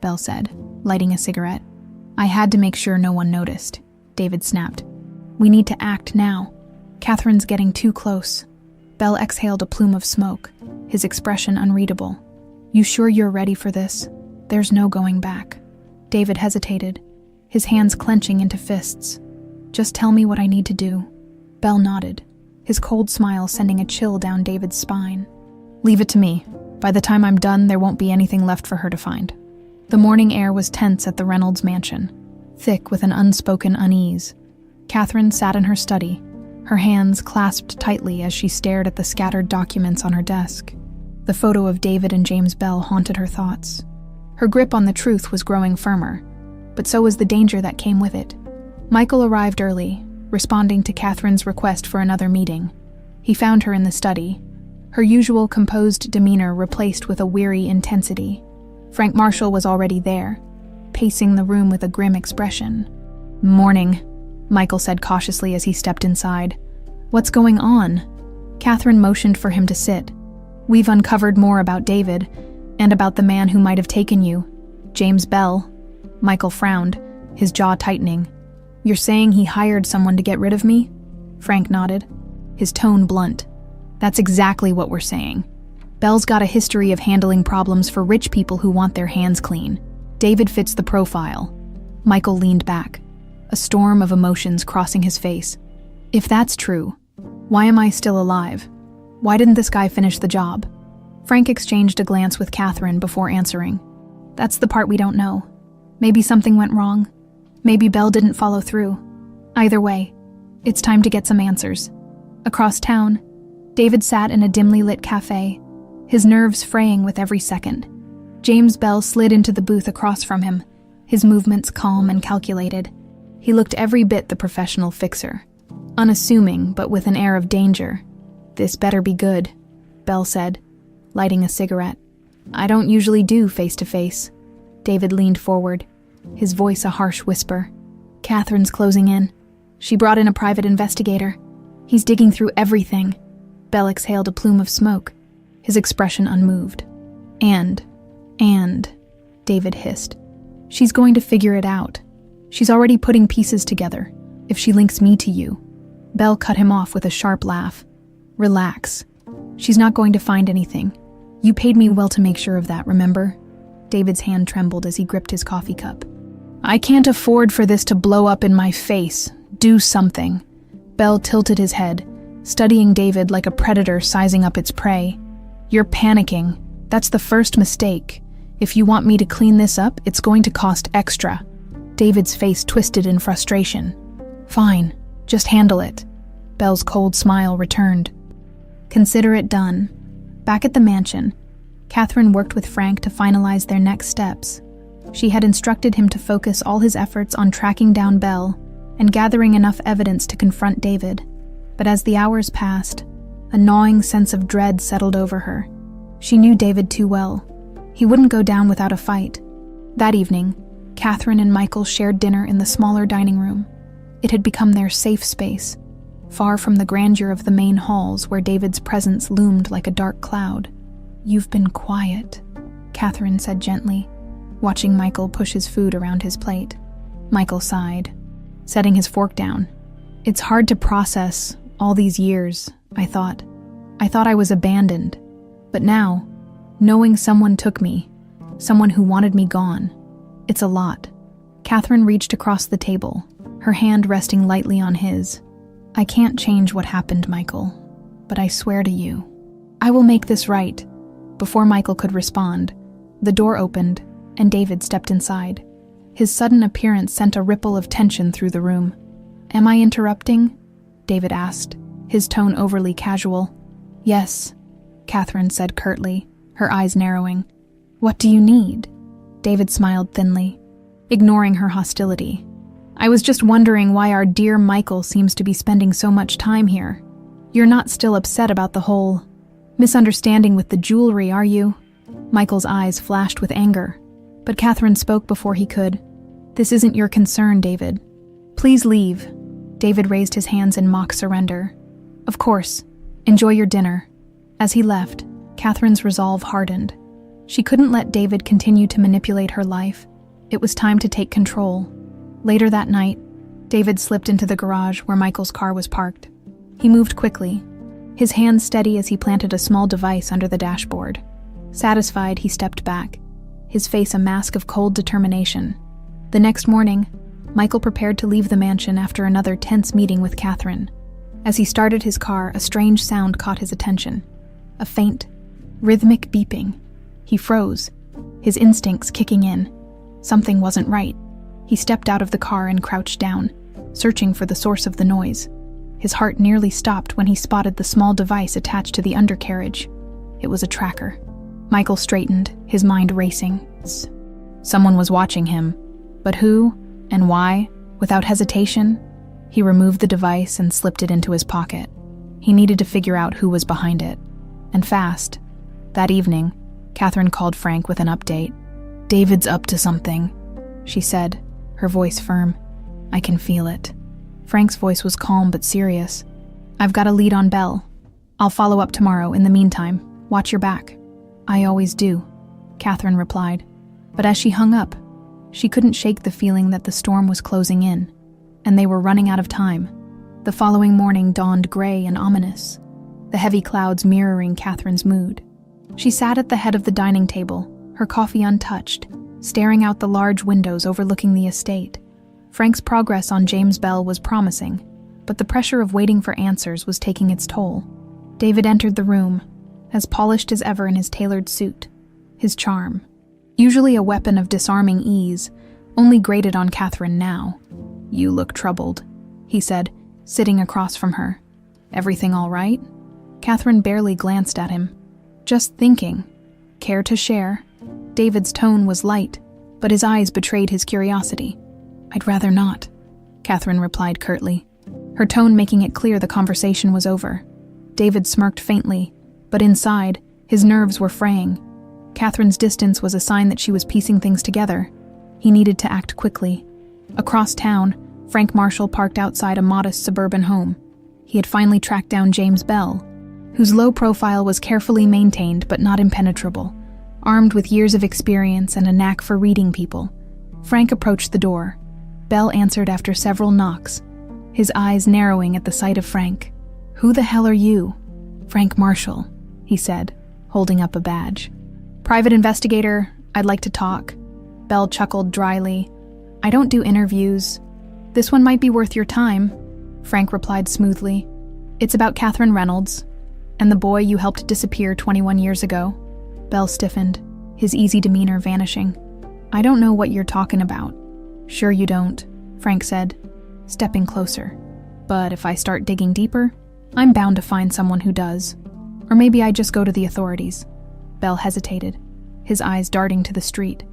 S1: Bell said, lighting a cigarette. I had to make sure no one noticed, David snapped. We need to act now. Catherine's getting too close. Bell exhaled a plume of smoke, his expression unreadable. You sure you're ready for this? There's no going back. David hesitated, his hands clenching into fists. Just tell me what I need to do. Bell nodded, his cold smile sending a chill down David's spine. Leave it to me. By the time I'm done, there won't be anything left for her to find. The morning air was tense at the Reynolds mansion, thick with an unspoken unease. Catherine sat in her study, her hands clasped tightly as she stared at the scattered documents on her desk. The photo of David and James Bell haunted her thoughts. Her grip on the truth was growing firmer, but so was the danger that came with it. Michael arrived early, responding to Catherine's request for another meeting. He found her in the study, her usual composed demeanor replaced with a weary intensity. Frank Marshall was already there, pacing the room with a grim expression. Morning, Michael said cautiously as he stepped inside. What's going on? Catherine motioned for him to sit. We've uncovered more about David, and about the man who might have taken you, James Bell. Michael frowned, his jaw tightening. You're saying he hired someone to get rid of me? Frank nodded, his tone blunt. That's exactly what we're saying. Bell's got a history of handling problems for rich people who want their hands clean. David fits the profile. Michael leaned back, a storm of emotions crossing his face. If that's true, why am I still alive? Why didn't this guy finish the job? Frank exchanged a glance with Catherine before answering. That's the part we don't know. Maybe something went wrong. Maybe Bell didn't follow through. Either way, it's time to get some answers. Across town, David sat in a dimly lit cafe, his nerves fraying with every second. James Bell slid into the booth across from him, his movements calm and calculated. He looked every bit the professional fixer, unassuming but with an air of danger. This better be good, Bell said, lighting a cigarette. I don't usually do face-to-face. David leaned forward, his voice a harsh whisper. Catherine's closing in. She brought in a private investigator. He's digging through everything. Bell exhaled a plume of smoke, his expression unmoved. And, David hissed. She's going to figure it out. She's already putting pieces together, if she links me to you. Bell cut him off with a sharp laugh. Relax. She's not going to find anything. You paid me well to make sure of that, remember? David's hand trembled as he gripped his coffee cup. I can't afford for this to blow up in my face. Do something. Bell tilted his head, studying David like a predator sizing up its prey. You're panicking. That's the first mistake. If you want me to clean this up, it's going to cost extra. David's face twisted in frustration. Fine, just handle it. Bell's cold smile returned. Consider it done. Back at the mansion, Catherine worked with Frank to finalize their next steps. She had instructed him to focus all his efforts on tracking down Bell and gathering enough evidence to confront David. But as the hours passed, a gnawing sense of dread settled over her. She knew David too well. He wouldn't go down without a fight. That evening, Catherine and Michael shared dinner in the smaller dining room. It had become their safe space, far from the grandeur of the main halls where David's presence loomed like a dark cloud. You've been quiet, Catherine said gently, watching Michael push his food around his plate. Michael sighed, setting his fork down. It's hard to process all these years, I thought. I was abandoned. But now, knowing someone took me, someone who wanted me gone, it's a lot. Catherine reached across the table, her hand resting lightly on his. I can't change what happened, Michael, but I swear to you, I will make this right. Before Michael could respond, the door opened and David stepped inside. His sudden appearance sent a ripple of tension through the room. Am I interrupting? David asked, his tone overly casual. Yes, Catherine said curtly, her eyes narrowing. What do you need? David smiled thinly, ignoring her hostility. I was just wondering why our dear Michael seems to be spending so much time here. You're not still upset about the whole misunderstanding with the jewelry, are you? Michael's eyes flashed with anger, but Catherine spoke before he could. This isn't your concern, David. Please leave. David raised his hands in mock surrender. Of course. Enjoy your dinner. As he left, Catherine's resolve hardened. She couldn't let David continue to manipulate her life. It was time to take control. Later that night, David slipped into the garage where Michael's car was parked. He moved quickly, his hands steady as he planted a small device under the dashboard. Satisfied, he stepped back, his face a mask of cold determination. The next morning, Michael prepared to leave the mansion after another tense meeting with Catherine. As he started his car, a strange sound caught his attention. A faint, rhythmic beeping. He froze, his instincts kicking in. Something wasn't right. He stepped out of the car and crouched down, searching for the source of the noise. His heart nearly stopped when he spotted the small device attached to the undercarriage. It was a tracker. Michael straightened, his mind racing. Someone was watching him, but who and why? Without hesitation, he removed the device and slipped it into his pocket. He needed to figure out who was behind it, and fast. That evening, Catherine called Frank with an update. David's up to something, she said, her voice firm. I can feel it. Frank's voice was calm but serious. I've got a lead on Belle. I'll follow up tomorrow. In the meantime, watch your back. I always do, Catherine replied. But as she hung up, she couldn't shake the feeling that the storm was closing in, and they were running out of time. The following morning dawned gray and ominous, the heavy clouds mirroring Catherine's mood. She sat at the head of the dining table, her coffee untouched, staring out the large windows overlooking the estate. Frank's progress on James Bell was promising, but the pressure of waiting for answers was taking its toll. David entered the room, as polished as ever in his tailored suit. His charm, usually a weapon of disarming ease, only grated on Catherine now. You look troubled, he said, sitting across from her. Everything all right? Catherine barely glanced at him. Just thinking. Care to share? David's tone was light, but his eyes betrayed his curiosity. I'd rather not, Catherine replied curtly, her tone making it clear the conversation was over. David smirked faintly, but inside, his nerves were fraying. Catherine's distance was a sign that she was piecing things together. He needed to act quickly. Across town, Frank Marshall parked outside a modest suburban home. He had finally tracked down James Bell, whose low profile was carefully maintained but not impenetrable. Armed with years of experience and a knack for reading people, Frank approached the door. Bell answered after several knocks, his eyes narrowing at the sight of Frank. Who the hell are you? Frank Marshall, he said, holding up a badge. Private investigator, I'd like to talk. Bell chuckled dryly. I don't do interviews. This one might be worth your time, Frank replied smoothly. It's about Catherine Reynolds, and the boy you helped disappear 21 years ago. Bell stiffened, his easy demeanor vanishing. I don't know what you're talking about. Sure you don't, Frank said, stepping closer. But if I start digging deeper, I'm bound to find someone who does. Or maybe I just go to the authorities. Bell hesitated, his eyes darting to the street.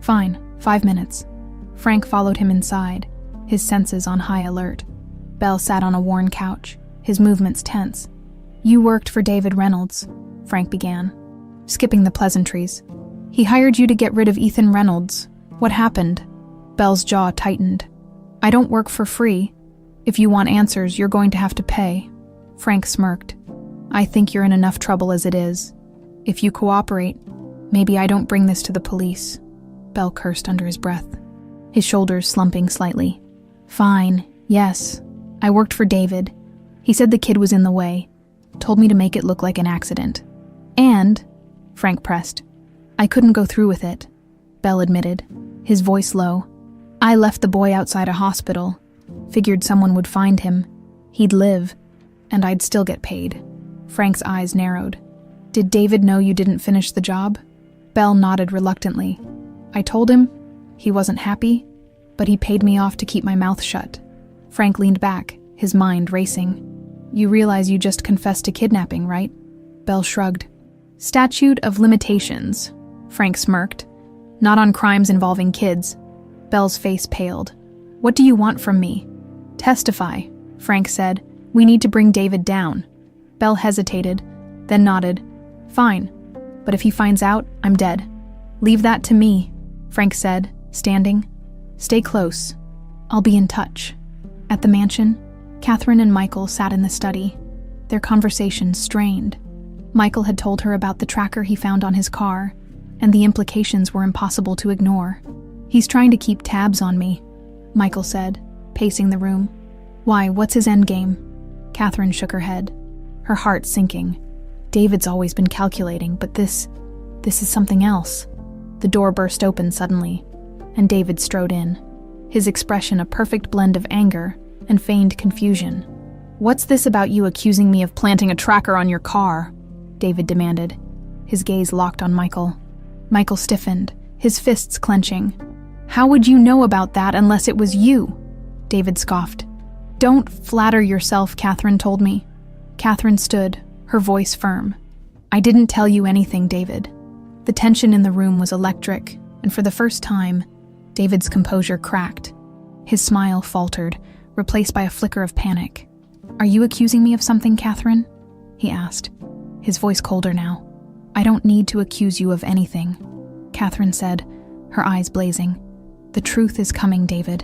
S1: Fine, 5 minutes. Frank followed him inside, his senses on high alert. Bell sat on a worn couch, his movements tense. You worked for David Reynolds, Frank began, skipping the pleasantries. He hired you to get rid of Ethan Reynolds. What happened? Bell's jaw tightened. I don't work for free. If you want answers, you're going to have to pay. Frank smirked. I think you're in enough trouble as it is. If you cooperate, maybe I don't bring this to the police. Bell cursed under his breath, his shoulders slumping slightly. Fine, yes. I worked for David. He said the kid was in the way. Told me to make it look like an accident. And, Frank pressed, I couldn't go through with it, Bell admitted, his voice low. I left the boy outside a hospital. Figured someone would find him. He'd live, and I'd still get paid. Frank's eyes narrowed. Did David know you didn't finish the job? Bell nodded reluctantly. I told him. He wasn't happy, but he paid me off to keep my mouth shut. Frank leaned back, his mind racing. You realize you just confessed to kidnapping, right? Bell shrugged. Statute of limitations, Frank smirked. Not on crimes involving kids. Bell's face paled. What do you want from me? Testify, Frank said. We need to bring David down. Bell hesitated, then nodded. Fine, but if he finds out, I'm dead. Leave that to me, Frank said, standing. Stay close. I'll be in touch. At the mansion, Catherine and Michael sat in the study, their conversation strained. Michael had told her about the tracker he found on his car, and the implications were impossible to ignore. He's trying to keep tabs on me, Michael said, pacing the room. Why, what's his endgame? Catherine shook her head, her heart sinking. David's always been calculating, but this is something else. The door burst open suddenly, and David strode in, his expression a perfect blend of anger and feigned confusion. What's this about you accusing me of planting a tracker on your car? David demanded, his gaze locked on Michael. Michael stiffened, his fists clenching. How would you know about that unless it was you? David scoffed. Don't flatter yourself, Catherine told me. Catherine stood, her voice firm. I didn't tell you anything, David. The tension in the room was electric, and for the first time, David's composure cracked. His smile faltered, replaced by a flicker of panic. Are you accusing me of something, Catherine? He asked, his voice colder now. I don't need to accuse you of anything, Catherine said, her eyes blazing. The truth is coming, David,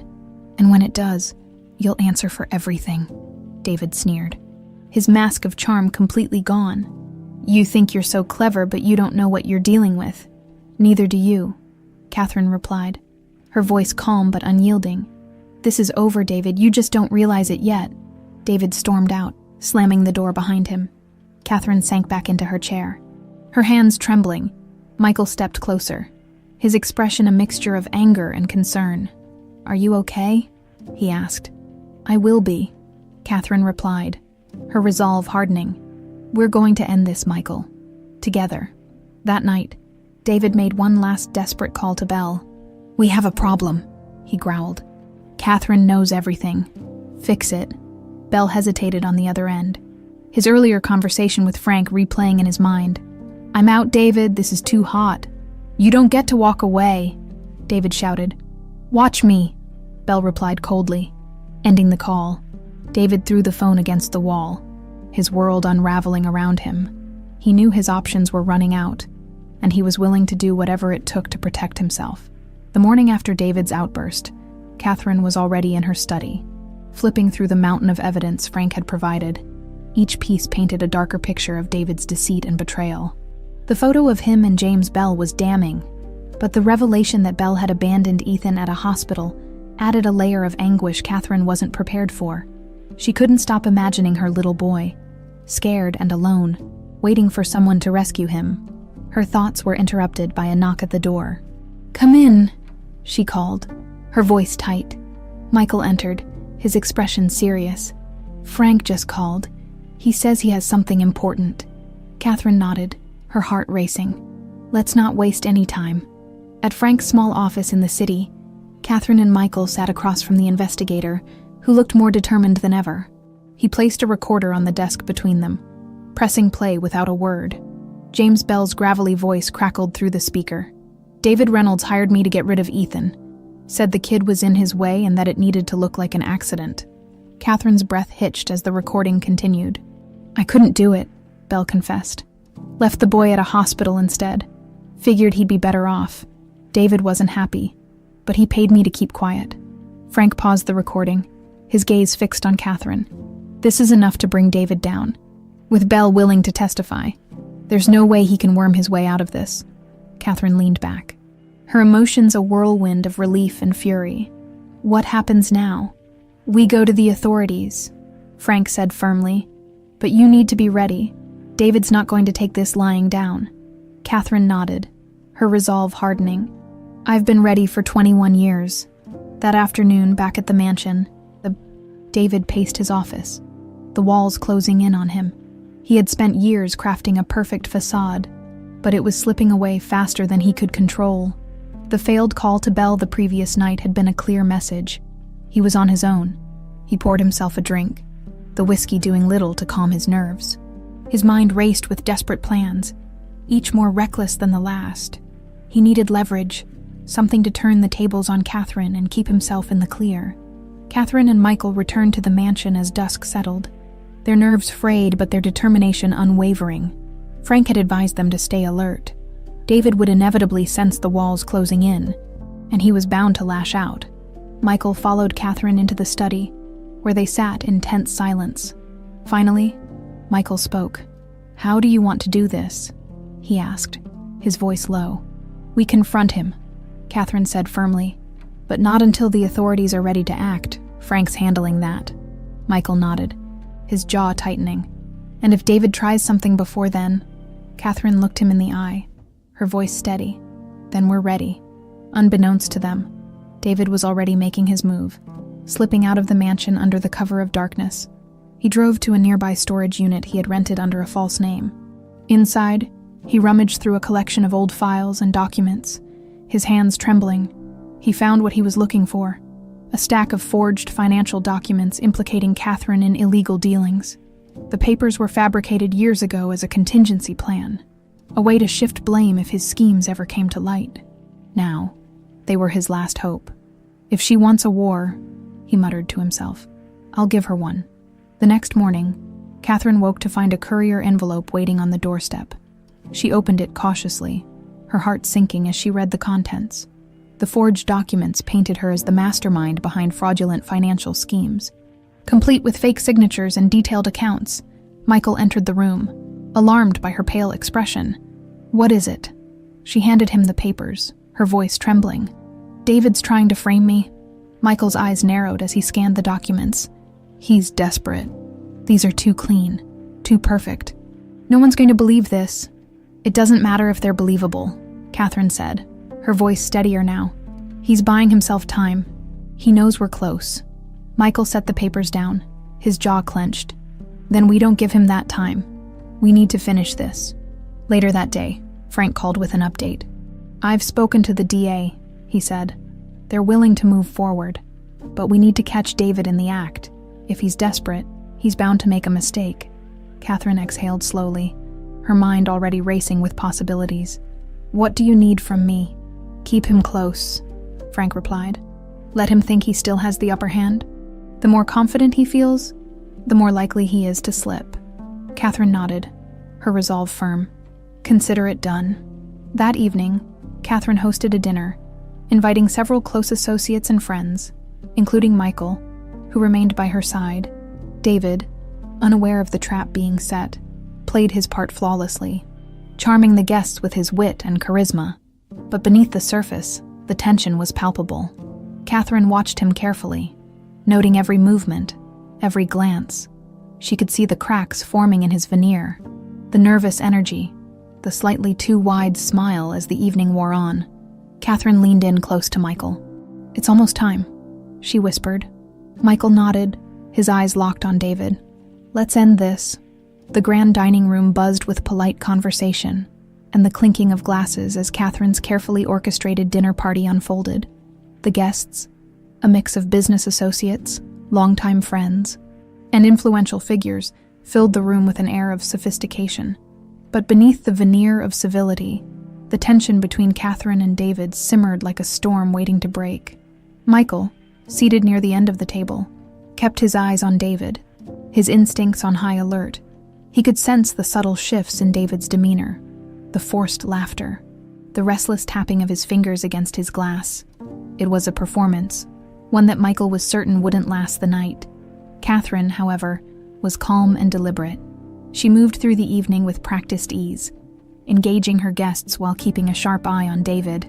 S1: and when it does, you'll answer for everything, David sneered, his mask of charm completely gone. You think you're so clever, but you don't know what you're dealing with. Neither do you, Catherine replied, her voice calm but unyielding. This is over, David, you just don't realize it yet. David stormed out, slamming the door behind him. Catherine sank back into her chair, her hands trembling. Michael stepped closer, his expression a mixture of anger and concern. Are you okay? He asked. I will be, Catherine replied, her resolve hardening. We're going to end this, Michael. Together. That night, David made one last desperate call to Bell. We have a problem, he growled. Catherine knows everything. Fix it. Bell hesitated on the other end, his earlier conversation with Frank replaying in his mind. I'm out, David. This is too hot. You don't get to walk away, David shouted. Watch me, Bell replied coldly. Ending the call, David threw the phone against the wall, his world unraveling around him. He knew his options were running out, and he was willing to do whatever it took to protect himself. The morning after David's outburst, Catherine was already in her study, flipping through the mountain of evidence Frank had provided. Each piece painted a darker picture of David's deceit and betrayal. The photo of him and James Bell was damning, but the revelation that Bell had abandoned Ethan at a hospital added a layer of anguish Catherine wasn't prepared for. She couldn't stop imagining her little boy, scared and alone, waiting for someone to rescue him. Her thoughts were interrupted by a knock at the door. Come in, she called, her voice tight. Michael entered, his expression serious. Frank just called. He says he has something important. Catherine nodded, her heart racing. Let's not waste any time. At Frank's small office in the city, Catherine and Michael sat across from the investigator, who looked more determined than ever. He placed a recorder on the desk between them, pressing play without a word. James Bell's gravelly voice crackled through the speaker. David Reynolds hired me to get rid of Ethan. Said the kid was in his way and that it needed to look like an accident. Catherine's breath hitched as the recording continued. I couldn't do it, Bell confessed. Left the boy at a hospital instead. Figured he'd be better off. David wasn't happy, but he paid me to keep quiet. Frank paused the recording, his gaze fixed on Catherine. This is enough to bring David down. With Bell willing to testify, there's no way he can worm his way out of this. Catherine leaned back, her emotions a whirlwind of relief and fury. What happens now? We go to the authorities, Frank said firmly. But you need to be ready. David's not going to take this lying down. Catherine nodded, her resolve hardening. I've been ready for 21 years. That afternoon, back at the mansion, David paced his office, the walls closing in on him. He had spent years crafting a perfect facade, but it was slipping away faster than he could control. The failed call to Bell the previous night had been a clear message. He was on his own. He poured himself a drink, the whiskey doing little to calm his nerves. His mind raced with desperate plans, each more reckless than the last. He needed leverage, something to turn the tables on Catherine and keep himself in the clear. Catherine and Michael returned to the mansion as dusk settled, their nerves frayed but their determination unwavering. Frank had advised them to stay alert. David would inevitably sense the walls closing in, and he was bound to lash out. Michael followed Catherine into the study, where they sat in tense silence. Finally, Michael spoke. "How do you want to do this?" he asked, his voice low. "We confront him," Catherine said firmly. "But not until the authorities are ready to act. Frank's handling that." Michael nodded, his jaw tightening. "And if David tries something before then?" Catherine looked him in the eye, her voice steady. "Then we're ready." Unbeknownst to them, David was already making his move, slipping out of the mansion under the cover of darkness. He drove to a nearby storage unit he had rented under a false name. Inside, he rummaged through a collection of old files and documents, his hands trembling. He found what he was looking for, a stack of forged financial documents implicating Catherine in illegal dealings. The papers were fabricated years ago as a contingency plan, a way to shift blame if his schemes ever came to light. Now, they were his last hope. "If she wants a war," he muttered to himself, "I'll give her one." The next morning, Catherine woke to find a courier envelope waiting on the doorstep. She opened it cautiously, her heart sinking as she read the contents. The forged documents painted her as the mastermind behind fraudulent financial schemes. Complete with fake signatures and detailed accounts, Michael entered the room, alarmed by her pale expression. "What is it?" She handed him the papers, her voice trembling. "David's trying to frame me." Michael's eyes narrowed as he scanned the documents. "He's desperate. These are too clean, too perfect. No one's going to believe this." "It doesn't matter if they're believable," Catherine said, her voice steadier now. "He's buying himself time. He knows we're close." Michael set the papers down, his jaw clenched. "Then we don't give him that time. We need to finish this." Later that day, Frank called with an update. "I've spoken to the DA," he said. "They're willing to move forward, but we need to catch David in the act. If he's desperate, he's bound to make a mistake." Catherine exhaled slowly, her mind already racing with possibilities. "What do you need from me?" "Keep him close," Frank replied. "Let him think he still has the upper hand. The more confident he feels, the more likely he is to slip." Catherine nodded, her resolve firm. "Consider it done." That evening, Catherine hosted a dinner, inviting several close associates and friends, including Michael, who remained by her side. David, unaware of the trap being set, played his part flawlessly, charming the guests with his wit and charisma. But beneath the surface, the tension was palpable. Catherine watched him carefully, noting every movement, every glance. She could see the cracks forming in his veneer, the nervous energy, the slightly too wide smile as the evening wore on. Catherine leaned in close to Michael. "It's almost time," she whispered. Michael nodded, his eyes locked on David. "Let's end this." The grand dining room buzzed with polite conversation and the clinking of glasses as Catherine's carefully orchestrated dinner party unfolded. The guests, a mix of business associates, longtime friends, and influential figures, filled the room with an air of sophistication. But beneath the veneer of civility, the tension between Catherine and David simmered like a storm waiting to break. Michael, seated near the end of the table, kept his eyes on David, his instincts on high alert. He could sense the subtle shifts in David's demeanor, the forced laughter, the restless tapping of his fingers against his glass. It was a performance, one that Michael was certain wouldn't last the night. Catherine, however, was calm and deliberate. She moved through the evening with practiced ease, engaging her guests while keeping a sharp eye on David.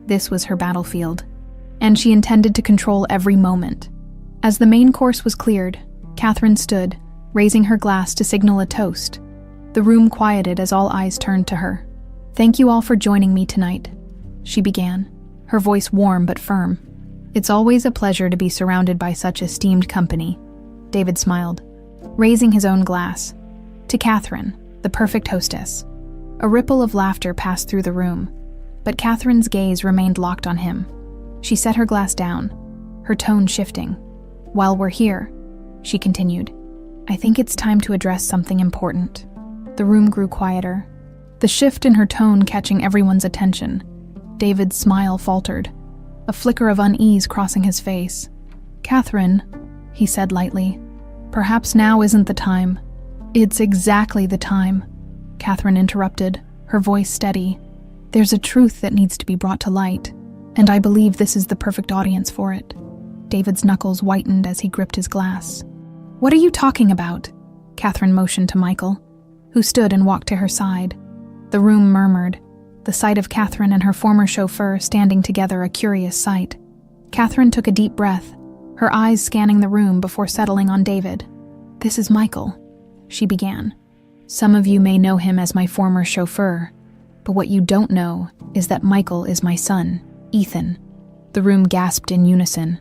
S1: This was her battlefield, and she intended to control every moment. As the main course was cleared, Catherine stood, raising her glass to signal a toast. The room quieted as all eyes turned to her. "Thank you all for joining me tonight," she began, her voice warm but firm. "It's always a pleasure to be surrounded by such esteemed company." David smiled, raising his own glass. To Catherine, the perfect hostess. A ripple of laughter passed through the room, but Catherine's gaze remained locked on him. She set her glass down, her tone shifting. "While we're here," she continued, I think it's time to address something important." The room grew quieter, the shift in her tone catching everyone's attention. David's smile faltered, a flicker of unease crossing his face. "Catherine," he said lightly, "perhaps now isn't the time." "It's exactly the time," Catherine interrupted, her voice steady. "There's a truth that needs to be brought to light, and I believe this is the perfect audience for it." David's knuckles whitened as he gripped his glass. "What are you talking about?" Catherine motioned to Michael, who stood and walked to her side. The room murmured, the sight of Catherine and her former chauffeur standing together a curious sight. Catherine took a deep breath, her eyes scanning the room before settling on David. "This is Michael," she began. "Some of you may know him as my former chauffeur, but what you don't know is that Michael is my son, Ethan." The room gasped in unison,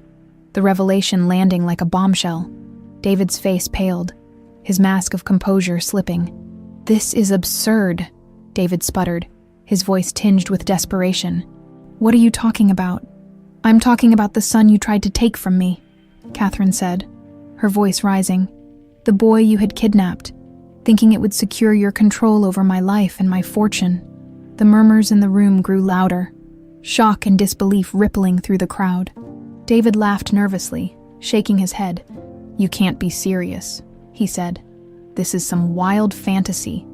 S1: the revelation landing like a bombshell. David's face paled, his mask of composure slipping. "This is absurd," David sputtered, his voice tinged with desperation. "What are you talking about?" "I'm talking about the son you tried to take from me," Catherine said, her voice rising. "The boy you had kidnapped, thinking it would secure your control over my life and my fortune." The murmurs in the room grew louder, shock and disbelief rippling through the crowd. David laughed nervously, shaking his head. "You can't be serious," he said. "This is some wild fantasy."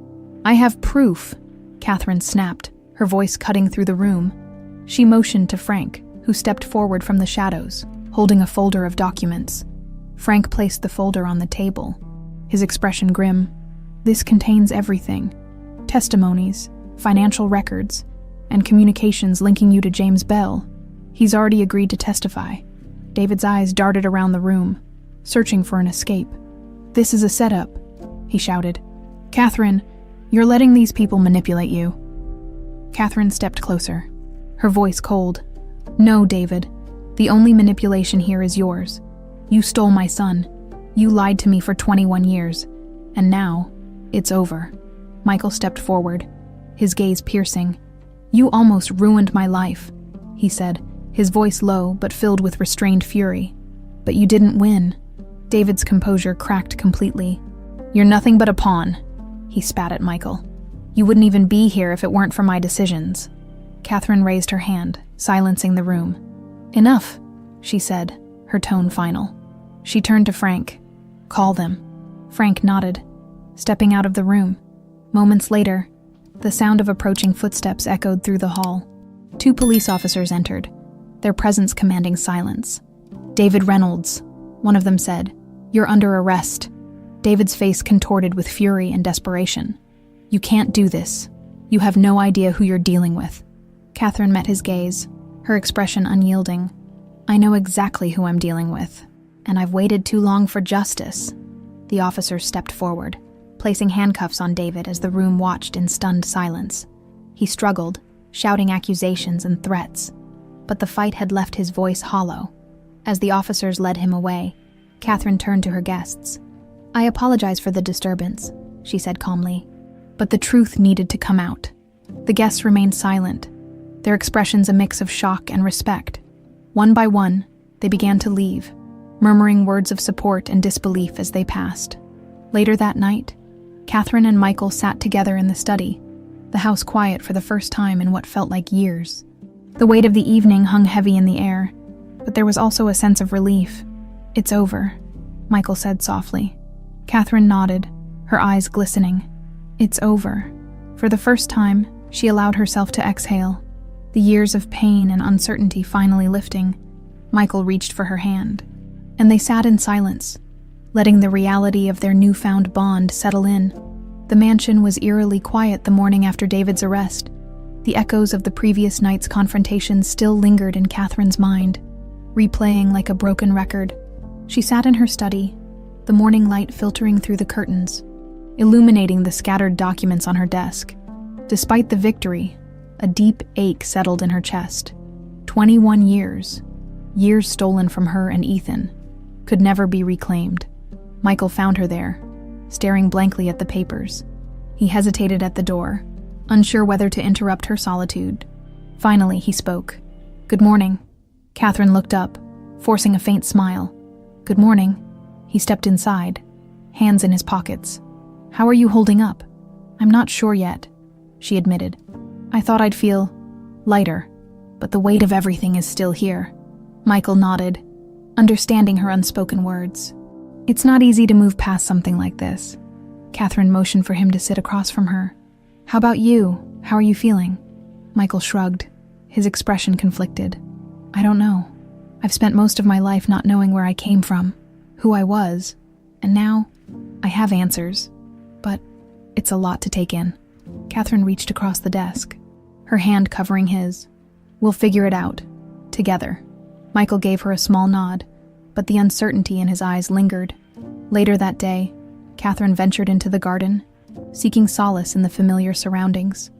S1: "I have proof," Catherine snapped, her voice cutting through the room. She motioned to Frank, who stepped forward from the shadows, holding a folder of documents. Frank placed the folder on the table, his expression grim. "This contains everything: testimonies, financial records, and communications linking you to James Bell. He's already agreed to testify." David's eyes darted around the room, searching for an escape. "This is a setup," he shouted. "Catherine, you're letting these people manipulate you." Catherine stepped closer, her voice cold. "No, David. The only manipulation here is yours. You stole my son. You lied to me for 21 years. And now, it's over." Michael stepped forward, his gaze piercing. "You almost ruined my life," he said, his voice low but filled with restrained fury. "But you didn't win." David's composure cracked completely. "You're nothing but a pawn," he spat at Michael. "You wouldn't even be here if it weren't for my decisions." Catherine raised her hand, silencing the room. "Enough," she said, her tone final. She turned to Frank. "Call them." Frank nodded, stepping out of the room. Moments later, the sound of approaching footsteps echoed through the hall. 2 police officers entered, their presence commanding silence. "David Reynolds," one of them said. "You're under arrest." David's face contorted with fury and desperation. "You can't do this. You have no idea who you're dealing with." Catherine met his gaze, her expression unyielding. "I know exactly who I'm dealing with, and I've waited too long for justice." The officer stepped forward, placing handcuffs on David as the room watched in stunned silence. He struggled, shouting accusations and threats, but the fight had left his voice hollow. As the officers led him away, Catherine turned to her guests. "I apologize for the disturbance," she said calmly, but the truth needed to come out. The guests remained silent, their expressions a mix of shock and respect. One by one, they began to leave, murmuring words of support and disbelief as they passed. Later that night, Catherine and Michael sat together in the study, the house quiet for the first time in what felt like years. The weight of the evening hung heavy in the air, but there was also a sense of relief. "It's over," Michael said softly. Catherine nodded, her eyes glistening. "It's over." For the first time, she allowed herself to exhale, the years of pain and uncertainty finally lifting. Michael reached for her hand, and they sat in silence, letting the reality of their newfound bond settle in. The mansion was eerily quiet the morning after David's arrest. The echoes of the previous night's confrontation still lingered in Catherine's mind, replaying like a broken record. She sat in her study, the morning light filtering through the curtains, illuminating the scattered documents on her desk. Despite the victory, a deep ache settled in her chest. 21 years, years stolen from her and Ethan, could never be reclaimed. Michael found her there, staring blankly at the papers. He hesitated at the door, unsure whether to interrupt her solitude. Finally, he spoke. "Good morning." Catherine looked up, forcing a faint smile. "Good morning." He stepped inside, hands in his pockets. "How are you holding up?" "I'm not sure yet," she admitted. "I thought I'd feel lighter, but the weight of everything is still here." Michael nodded, understanding her unspoken words. "It's not easy to move past something like this." Catherine motioned for him to sit across from her. "How about you? How are you feeling?" Michael shrugged, his expression conflicted. "I don't know. I've spent most of my life not knowing where I came from, who I was, and now I have answers, but it's a lot to take in." Catherine reached across the desk, her hand covering his. "We'll figure it out, together." Michael gave her a small nod, but the uncertainty in his eyes lingered. Later that day, Catherine ventured into the garden, seeking solace in the familiar surroundings.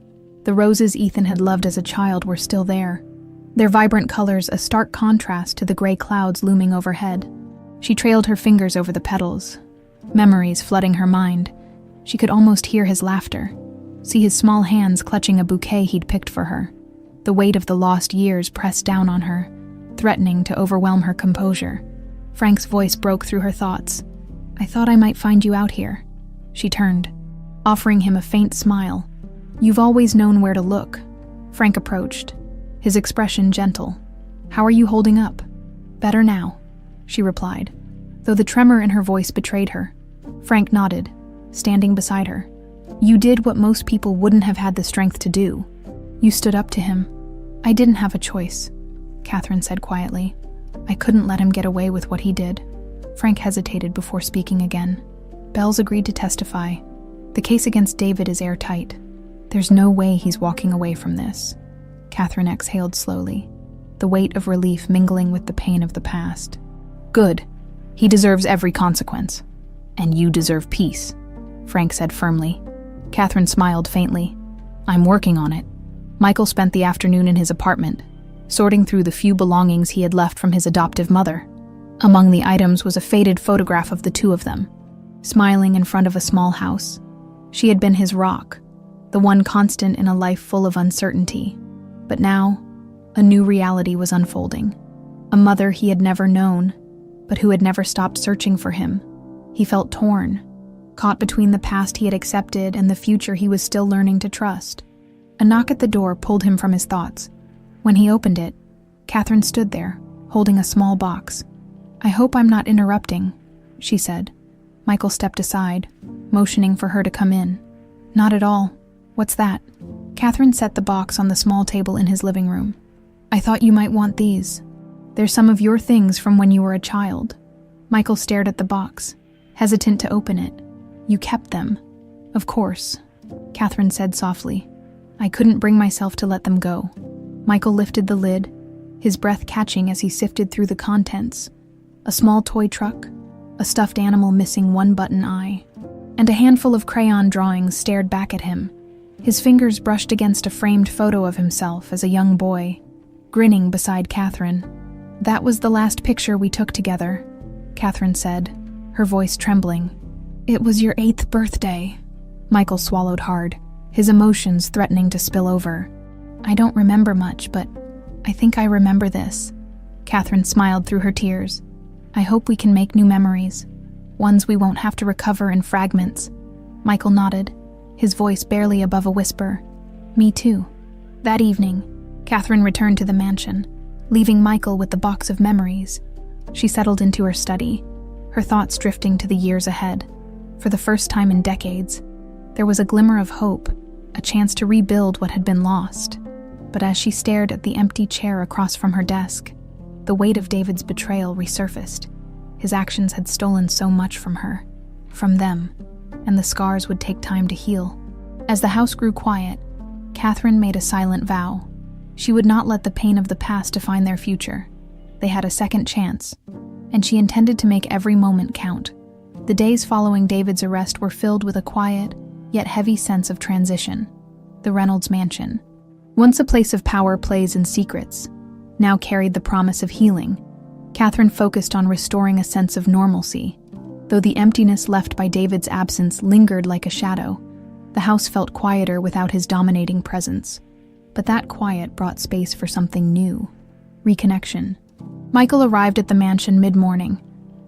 S1: The roses Ethan had loved as a child were still there, their vibrant colors a stark contrast to the gray clouds looming overhead. She trailed her fingers over the petals, memories flooding her mind. She could almost hear his laughter, see his small hands clutching a bouquet he'd picked for her. The weight of the lost years pressed down on her, threatening to overwhelm her composure. Frank's voice broke through her thoughts. "I thought I might find you out here." She turned, offering him a faint smile. "You've always known where to look." Frank approached, his expression gentle. "How are you holding up?" "Better now," she replied, though the tremor in her voice betrayed her. Frank nodded, standing beside her. "You did what most people wouldn't have had the strength to do. You stood up to him." "I didn't have a choice," Catherine said quietly. "I couldn't let him get away with what he did." Frank hesitated before speaking again. "Bells agreed to testify. The case against David is airtight. There's no way he's walking away from this." Catherine exhaled slowly, the weight of relief mingling with the pain of the past. "Good. He deserves every consequence. And you deserve peace," Frank said firmly. Catherine smiled faintly. "I'm working on it." Michael spent the afternoon in his apartment, sorting through the few belongings he had left from his adoptive mother. Among the items was a faded photograph of the two of them, smiling in front of a small house. She had been his rock, the one constant in a life full of uncertainty. But now, a new reality was unfolding. A mother he had never known, but who had never stopped searching for him. He felt torn, caught between the past he had accepted and the future he was still learning to trust. A knock at the door pulled him from his thoughts. When he opened it, Catherine stood there, holding a small box. "I hope I'm not interrupting," she said. Michael stepped aside, motioning for her to come in. "Not at all. What's that?" Catherine set the box on the small table in his living room. "I thought you might want these. They're some of your things from when you were a child." Michael stared at the box, hesitant to open it. "You kept them." "Of course," Catherine said softly. "I couldn't bring myself to let them go." Michael lifted the lid, his breath catching as he sifted through the contents. A small toy truck, a stuffed animal missing one button eye, and a handful of crayon drawings stared back at him. His fingers brushed against a framed photo of himself as a young boy, grinning beside Catherine. "That was the last picture we took together," Catherine said, her voice trembling. "It was your 8th birthday." Michael swallowed hard, his emotions threatening to spill over. "I don't remember much, but I think I remember this." Catherine smiled through her tears. "I hope we can make new memories, ones we won't have to recover in fragments." Michael nodded, his voice barely above a whisper. "Me too." That evening, Catherine returned to the mansion, leaving Michael with the box of memories. She settled into her study, her thoughts drifting to the years ahead. For the first time in decades, there was a glimmer of hope, a chance to rebuild what had been lost. But as she stared at the empty chair across from her desk, the weight of David's betrayal resurfaced. His actions had stolen so much from her, from them, and the scars would take time to heal. As the house grew quiet, Catherine made a silent vow. She would not let the pain of the past define their future. They had a second chance, and she intended to make every moment count. The days following David's arrest were filled with a quiet, yet heavy sense of transition. The Reynolds mansion, once a place of power, plays, and secrets, now carried the promise of healing. Catherine focused on restoring a sense of normalcy. Though the emptiness left by David's absence lingered like a shadow, the house felt quieter without his dominating presence. But that quiet brought space for something new. Reconnection. Michael arrived at the mansion mid-morning,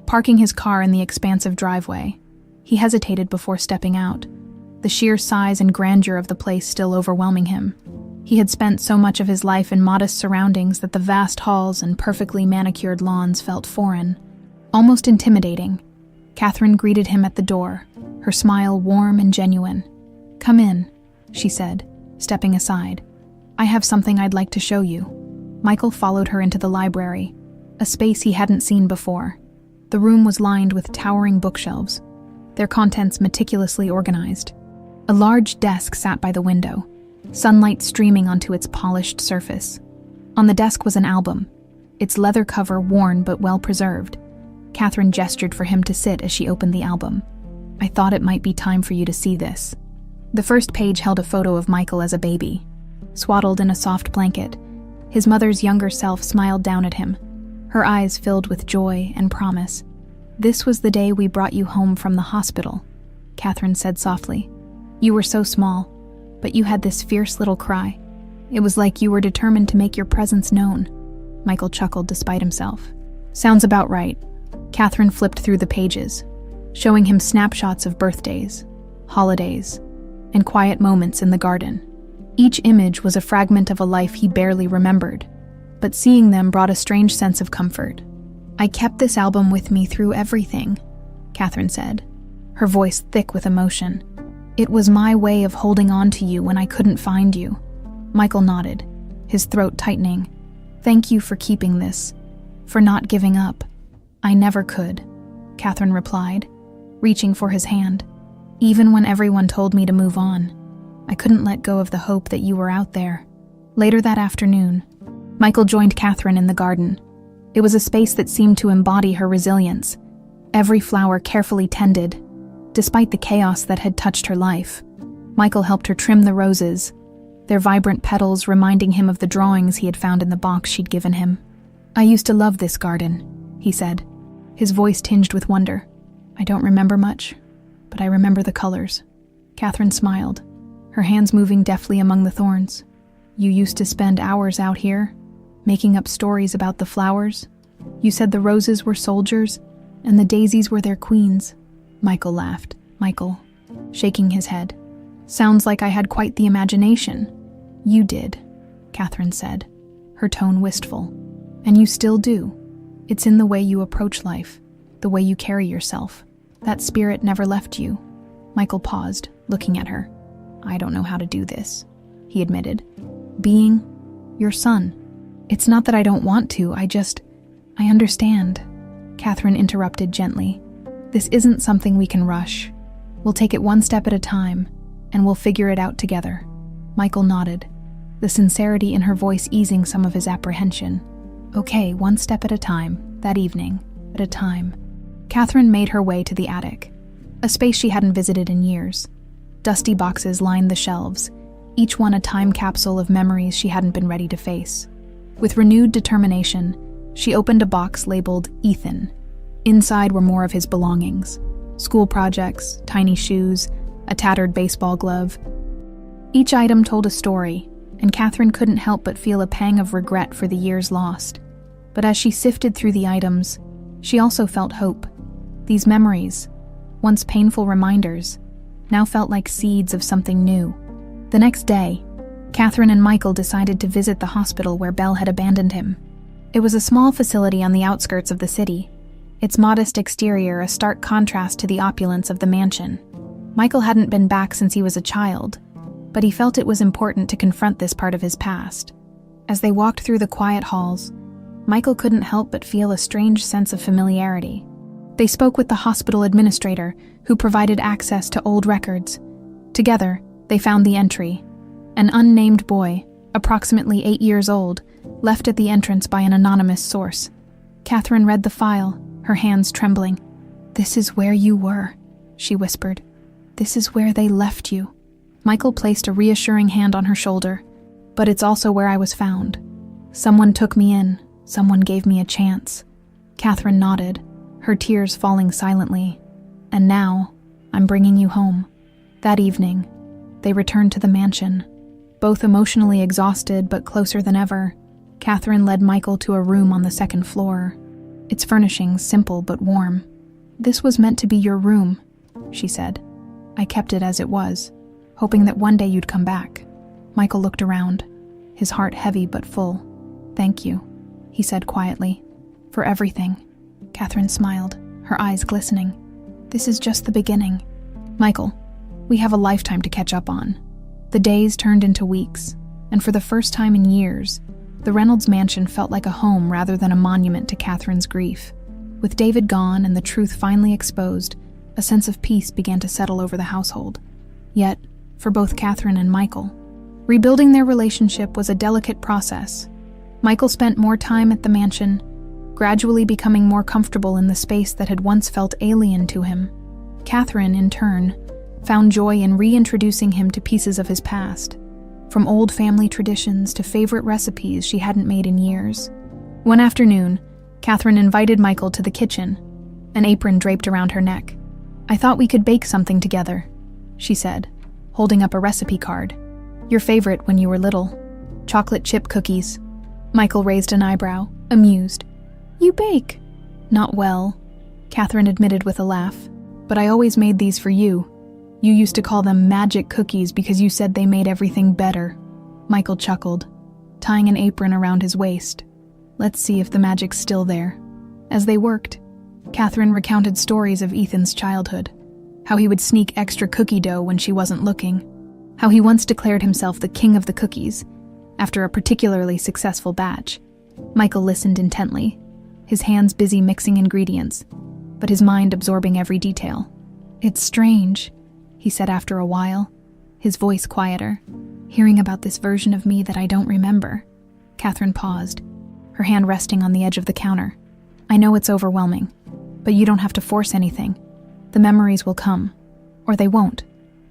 S1: parking his car in the expansive driveway. He hesitated before stepping out, the sheer size and grandeur of the place still overwhelming him. He had spent so much of his life in modest surroundings that the vast halls and perfectly manicured lawns felt foreign, almost intimidating. Catherine greeted him at the door, her smile warm and genuine. "Come in," she said, stepping aside. "I have something I'd like to show you." Michael followed her into the library, a space he hadn't seen before. The room was lined with towering bookshelves, their contents meticulously organized. A large desk sat by the window, sunlight streaming onto its polished surface. On the desk was an album, its leather cover worn but well preserved. Catherine gestured for him to sit as she opened the album. "I thought it might be time for you to see this." The first page held a photo of Michael as a baby, swaddled in a soft blanket. His mother's younger self smiled down at him, her eyes filled with joy and promise. "This was the day we brought you home from the hospital," Catherine said softly. "You were so small, but you had this fierce little cry. It was like you were determined to make your presence known." Michael chuckled despite himself. "Sounds about right." Catherine flipped through the pages, showing him snapshots of birthdays, holidays, and quiet moments in the garden. Each image was a fragment of a life he barely remembered, but seeing them brought a strange sense of comfort. "I kept this album with me through everything," Catherine said, her voice thick with emotion. "It was my way of holding on to you when I couldn't find you." Michael nodded, his throat tightening. "Thank you for keeping this, for not giving up." "I never could," Catherine replied, reaching for his hand. "Even when everyone told me to move on, I couldn't let go of the hope that you were out there." Later that afternoon, Michael joined Catherine in the garden. It was a space that seemed to embody her resilience, every flower carefully tended, despite the chaos that had touched her life. Michael helped her trim the roses, their vibrant petals reminding him of the drawings he had found in the box she'd given him. "I used to love this garden," he said, his voice tinged with wonder. "I don't remember much, but I remember the colors." Catherine smiled, her hands moving deftly among the thorns. "You used to spend hours out here, making up stories about the flowers. You said the roses were soldiers, and the daisies were their queens." Michael laughed. "Michael," shaking his head. "Sounds like I had quite the imagination." "You did," Catherine said, her tone wistful. "And you still do. It's in the way you approach life, the way you carry yourself. That spirit never left you." Michael paused, looking at her. "I don't know how to do this," he admitted. "Being your son. It's not that I don't want to, I understand." Catherine interrupted gently. "This isn't something we can rush. We'll take it one step at a time, and we'll figure it out together." Michael nodded, the sincerity in her voice easing some of his apprehension. "Okay, one step at a time, that evening, at a time." Catherine made her way to the attic, a space she hadn't visited in years. Dusty boxes lined the shelves, each one a time capsule of memories she hadn't been ready to face. With renewed determination, she opened a box labeled Ethan. Inside were more of his belongings: school projects, tiny shoes, a tattered baseball glove. Each item told a story, and Catherine couldn't help but feel a pang of regret for the years lost. But as she sifted through the items, she also felt hope. These memories, once painful reminders, now felt like seeds of something new. The next day, Catherine and Michael decided to visit the hospital where Belle had abandoned him. It was a small facility on the outskirts of the city, its modest exterior a stark contrast to the opulence of the mansion. Michael hadn't been back since he was a child, but he felt it was important to confront this part of his past. As they walked through the quiet halls, Michael couldn't help but feel a strange sense of familiarity. They spoke with the hospital administrator, who provided access to old records. Together, they found the entry. An unnamed boy, approximately 8 years old, left at the entrance by an anonymous source. Catherine read the file, her hands trembling. "This is where you were," she whispered. "This is where they left you." Michael placed a reassuring hand on her shoulder. "But it's also where I was found. Someone took me in. Someone gave me a chance." Catherine nodded, her tears falling silently. "And now, I'm bringing you home." That evening, they returned to the mansion. Both emotionally exhausted but closer than ever, Catherine led Michael to a room on the second floor, its furnishings simple but warm. "This was meant to be your room," she said. I kept it as it was, hoping that one day you'd come back. Michael looked around, his heart heavy but full. Thank you, he said quietly. For everything. Catherine smiled, her eyes glistening. This is just the beginning. Michael, we have a lifetime to catch up on. The days turned into weeks, and for the first time in years, the Reynolds mansion felt like a home rather than a monument to Catherine's grief. With David gone and the truth finally exposed, a sense of peace began to settle over the household. Yet, for both Catherine and Michael, rebuilding their relationship was a delicate process. Michael spent more time at the mansion, gradually becoming more comfortable in the space that had once felt alien to him. Catherine, in turn, found joy in reintroducing him to pieces of his past, from old family traditions to favorite recipes she hadn't made in years. One afternoon, Catherine invited Michael to the kitchen, an apron draped around her neck. I thought we could bake something together, she said, holding up a recipe card. Your favorite when you were little. Chocolate chip cookies. Michael raised an eyebrow, amused. You bake? Not well, Catherine admitted with a laugh. But I always made these for you. You used to call them magic cookies because you said they made everything better. Michael chuckled, tying an apron around his waist. Let's see if the magic's still there. As they worked, Catherine recounted stories of Ethan's childhood. How he would sneak extra cookie dough when she wasn't looking. How he once declared himself the king of the cookies, after a particularly successful batch. Michael listened intently, his hands busy mixing ingredients, but his mind absorbing every detail. It's strange, he said after a while, his voice quieter, hearing about this version of me that I don't remember. Catherine paused, her hand resting on the edge of the counter. I know it's overwhelming, but you don't have to force anything. The memories will come, or they won't.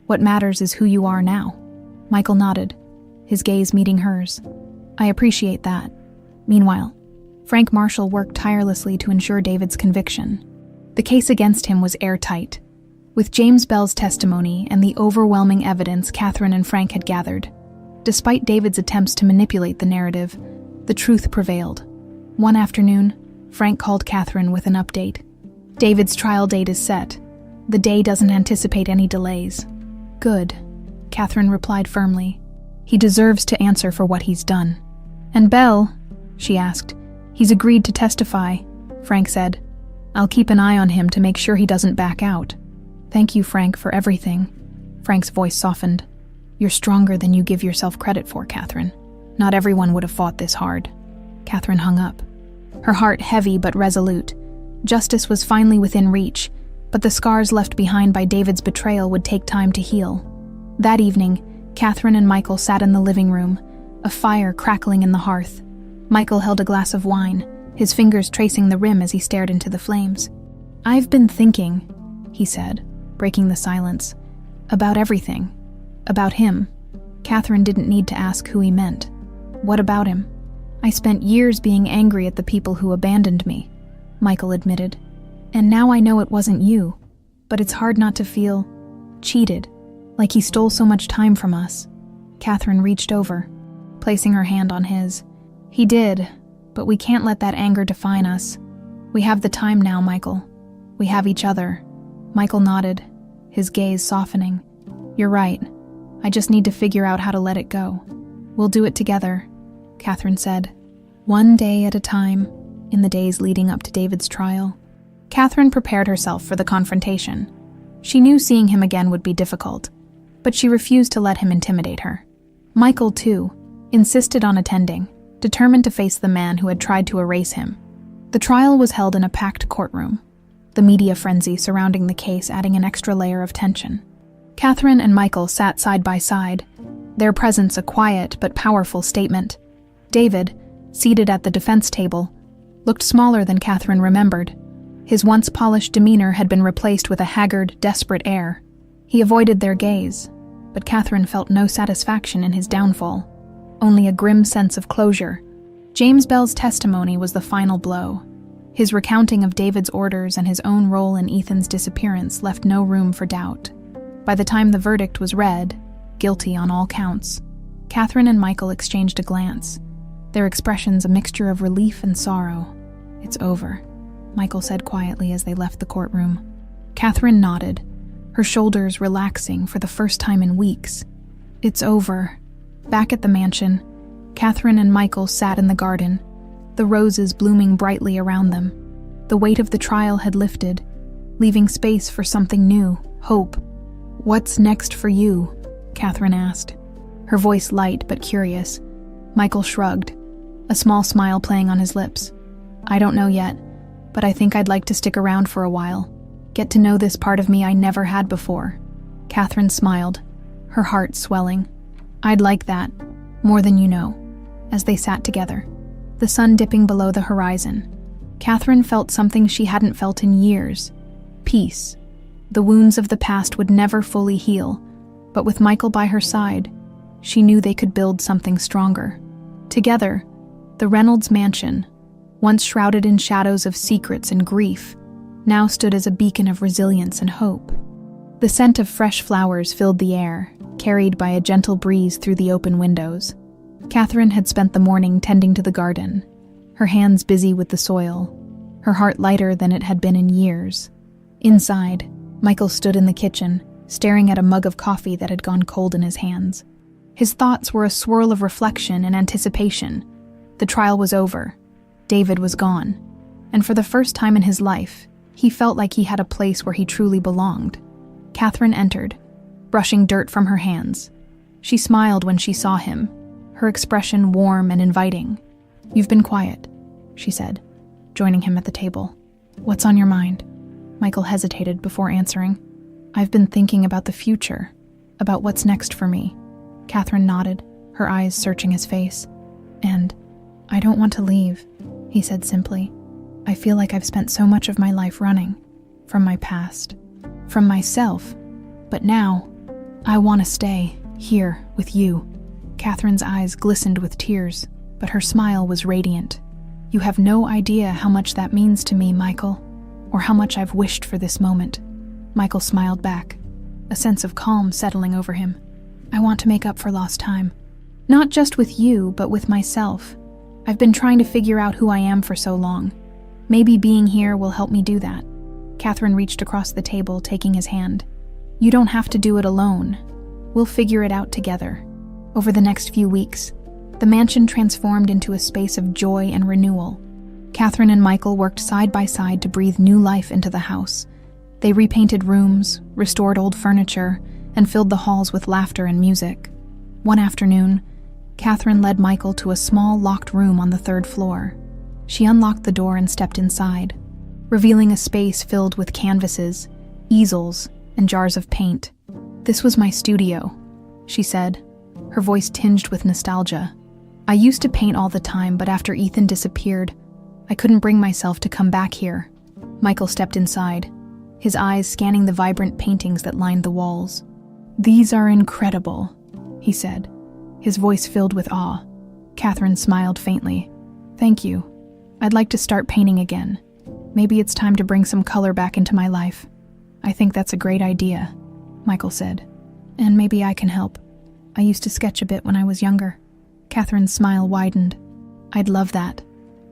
S1: What matters is who you are now. Michael nodded, his gaze meeting hers. I appreciate that. Meanwhile, Frank Marshall worked tirelessly to ensure David's conviction. The case against him was airtight. With James Bell's testimony and the overwhelming evidence Catherine and Frank had gathered, despite David's attempts to manipulate the narrative, the truth prevailed. One afternoon, Frank called Catherine with an update. David's trial date is set. The day doesn't anticipate any delays. Good, Catherine replied firmly. He deserves to answer for what he's done. And Bell, she asked. He's agreed to testify, Frank said. I'll keep an eye on him to make sure he doesn't back out. Thank you, Frank, for everything. Frank's voice softened. You're stronger than you give yourself credit for, Catherine. Not everyone would have fought this hard. Catherine hung up, her heart heavy but resolute. Justice was finally within reach, but the scars left behind by David's betrayal would take time to heal. That evening, Catherine and Michael sat in the living room, a fire crackling in the hearth. Michael held a glass of wine, his fingers tracing the rim as he stared into the flames. I've been thinking, he said, breaking the silence, about everything. About him. Catherine didn't need to ask who he meant. What about him? I spent years being angry at the people who abandoned me, Michael admitted. And now I know it wasn't you, but it's hard not to feel cheated, like he stole so much time from us. Catherine reached over, placing her hand on his. He did, but we can't let that anger define us. We have the time now, Michael. We have each other. Michael nodded, his gaze softening. You're right. I just need to figure out how to let it go. We'll do it together, Catherine said. One day at a time, in the days leading up to David's trial. Catherine prepared herself for the confrontation. She knew seeing him again would be difficult, but she refused to let him intimidate her. Michael, too, insisted on attending, determined to face the man who had tried to erase him. The trial was held in a packed courtroom, the media frenzy surrounding the case adding an extra layer of tension. Catherine and Michael sat side by side, their presence a quiet but powerful statement. David, seated at the defense table, looked smaller than Catherine remembered. His once polished demeanor had been replaced with a haggard, desperate air. He avoided their gaze, but Catherine felt no satisfaction in his downfall, only a grim sense of closure. James Bell's testimony was the final blow. His recounting of David's orders and his own role in Ethan's disappearance left no room for doubt. By the time the verdict was read, guilty on all counts, Catherine and Michael exchanged a glance, their expressions a mixture of relief and sorrow. It's over, Michael said quietly as they left the courtroom. Catherine nodded, her shoulders relaxing for the first time in weeks. It's over. Back at the mansion, Catherine and Michael sat in the garden, the roses blooming brightly around them. The weight of the trial had lifted, leaving space for something new, hope. "What's next for you?" Catherine asked, her voice light but curious. Michael shrugged, a small smile playing on his lips. "I don't know yet, but I think I'd like to stick around for a while. Get to know this part of me I never had before." Catherine smiled, her heart swelling. "I'd like that, more than you know." As they sat together, the sun dipping below the horizon, Catherine felt something she hadn't felt in years. Peace. The wounds of the past would never fully heal, but with Michael by her side, she knew they could build something stronger. Together, the Reynolds mansion, once shrouded in shadows of secrets and grief, now stood as a beacon of resilience and hope. The scent of fresh flowers filled the air, carried by a gentle breeze through the open windows. Catherine had spent the morning tending to the garden, her hands busy with the soil, her heart lighter than it had been in years. Inside, Michael stood in the kitchen, staring at a mug of coffee that had gone cold in his hands. His thoughts were a swirl of reflection and anticipation. The trial was over. David was gone. And for the first time in his life, he felt like he had a place where he truly belonged. Catherine entered, brushing dirt from her hands. She smiled when she saw him, her expression warm and inviting. "You've been quiet," she said, joining him at the table. "What's on your mind?" Michael hesitated before answering. "I've been thinking about the future, about what's next for me." Catherine nodded, her eyes searching his face. "And I don't want to leave," he said simply. "I feel like I've spent so much of my life running, from my past, from myself, but now I want to stay here with you." Catherine's eyes glistened with tears, but her smile was radiant. "You have no idea how much that means to me, Michael, or how much I've wished for this moment." Michael smiled back, a sense of calm settling over him. "I want to make up for lost time. Not just with you, but with myself. I've been trying to figure out who I am for so long. Maybe being here will help me do that." Catherine reached across the table, taking his hand. "You don't have to do it alone. We'll figure it out together." Over the next few weeks, the mansion transformed into a space of joy and renewal. Catherine and Michael worked side by side to breathe new life into the house. They repainted rooms, restored old furniture, and filled the halls with laughter and music. One afternoon, Catherine led Michael to a small locked room on the 3rd floor. She unlocked the door and stepped inside, revealing a space filled with canvases, easels, and jars of paint. "This was my studio," she said, her voice tinged with nostalgia. "I used to paint all the time, but after Ethan disappeared, I couldn't bring myself to come back here." Michael stepped inside, his eyes scanning the vibrant paintings that lined the walls. "These are incredible," he said, his voice filled with awe. Catherine smiled faintly. "Thank you. I'd like to start painting again. Maybe it's time to bring some color back into my life." "I think that's a great idea," Michael said. "And maybe I can help. I used to sketch a bit when I was younger." Catherine's smile widened. "I'd love that."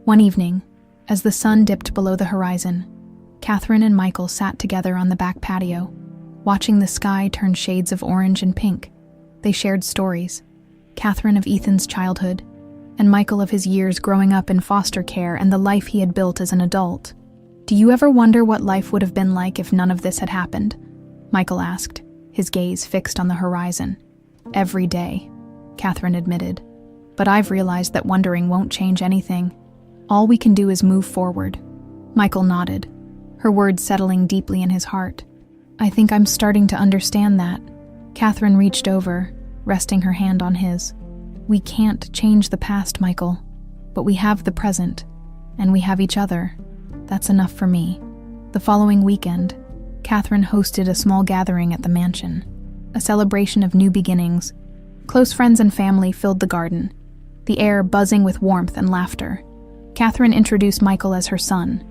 S1: One evening, as the sun dipped below the horizon, Catherine and Michael sat together on the back patio, watching the sky turn shades of orange and pink. They shared stories, Catherine of Ethan's childhood, and Michael of his years growing up in foster care and the life he had built as an adult. "Do you ever wonder what life would have been like if none of this had happened?" Michael asked, his gaze fixed on the horizon. "Every day," Catherine admitted. "But I've realized that wondering won't change anything. All we can do is move forward." Michael nodded, her words settling deeply in his heart. "I think I'm starting to understand that." Catherine reached over, resting her hand on his. "We can't change the past, Michael, but we have the present, and we have each other. That's enough for me." The following weekend, Catherine hosted a small gathering at the mansion, a celebration of new beginnings. Close friends and family filled the garden, the air buzzing with warmth and laughter. Catherine introduced Michael as her son,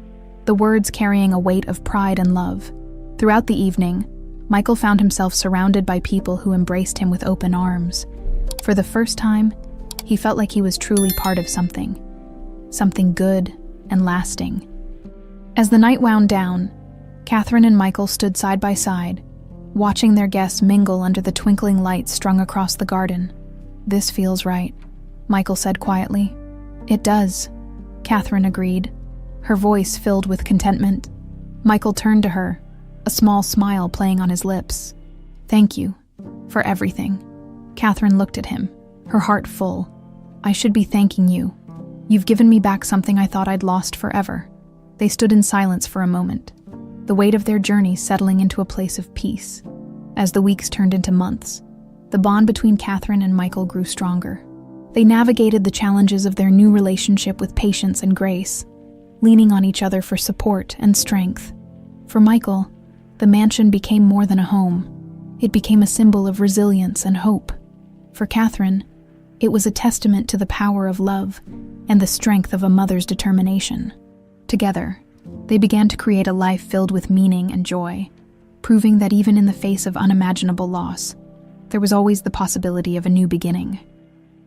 S1: the words carrying a weight of pride and love. Throughout the evening, Michael found himself surrounded by people who embraced him with open arms. For the first time, he felt like he was truly part of something good and lasting. As the night wound down, Catherine and Michael stood side by side, watching their guests mingle under the twinkling lights strung across the garden. "This feels right," Michael said quietly. "It does," Catherine agreed, her voice filled with contentment. Michael turned to her, a small smile playing on his lips. "Thank you for everything." Catherine looked at him, her heart full. "I should be thanking you. You've given me back something I thought I'd lost forever." They stood in silence for a moment, the weight of their journey settling into a place of peace. As the weeks turned into months, the bond between Catherine and Michael grew stronger. They navigated the challenges of their new relationship with patience and grace, leaning on each other for support and strength. For Michael, the mansion became more than a home. It became a symbol of resilience and hope. For Catherine, it was a testament to the power of love and the strength of a mother's determination. Together, they began to create a life filled with meaning and joy, proving that even in the face of unimaginable loss, there was always the possibility of a new beginning.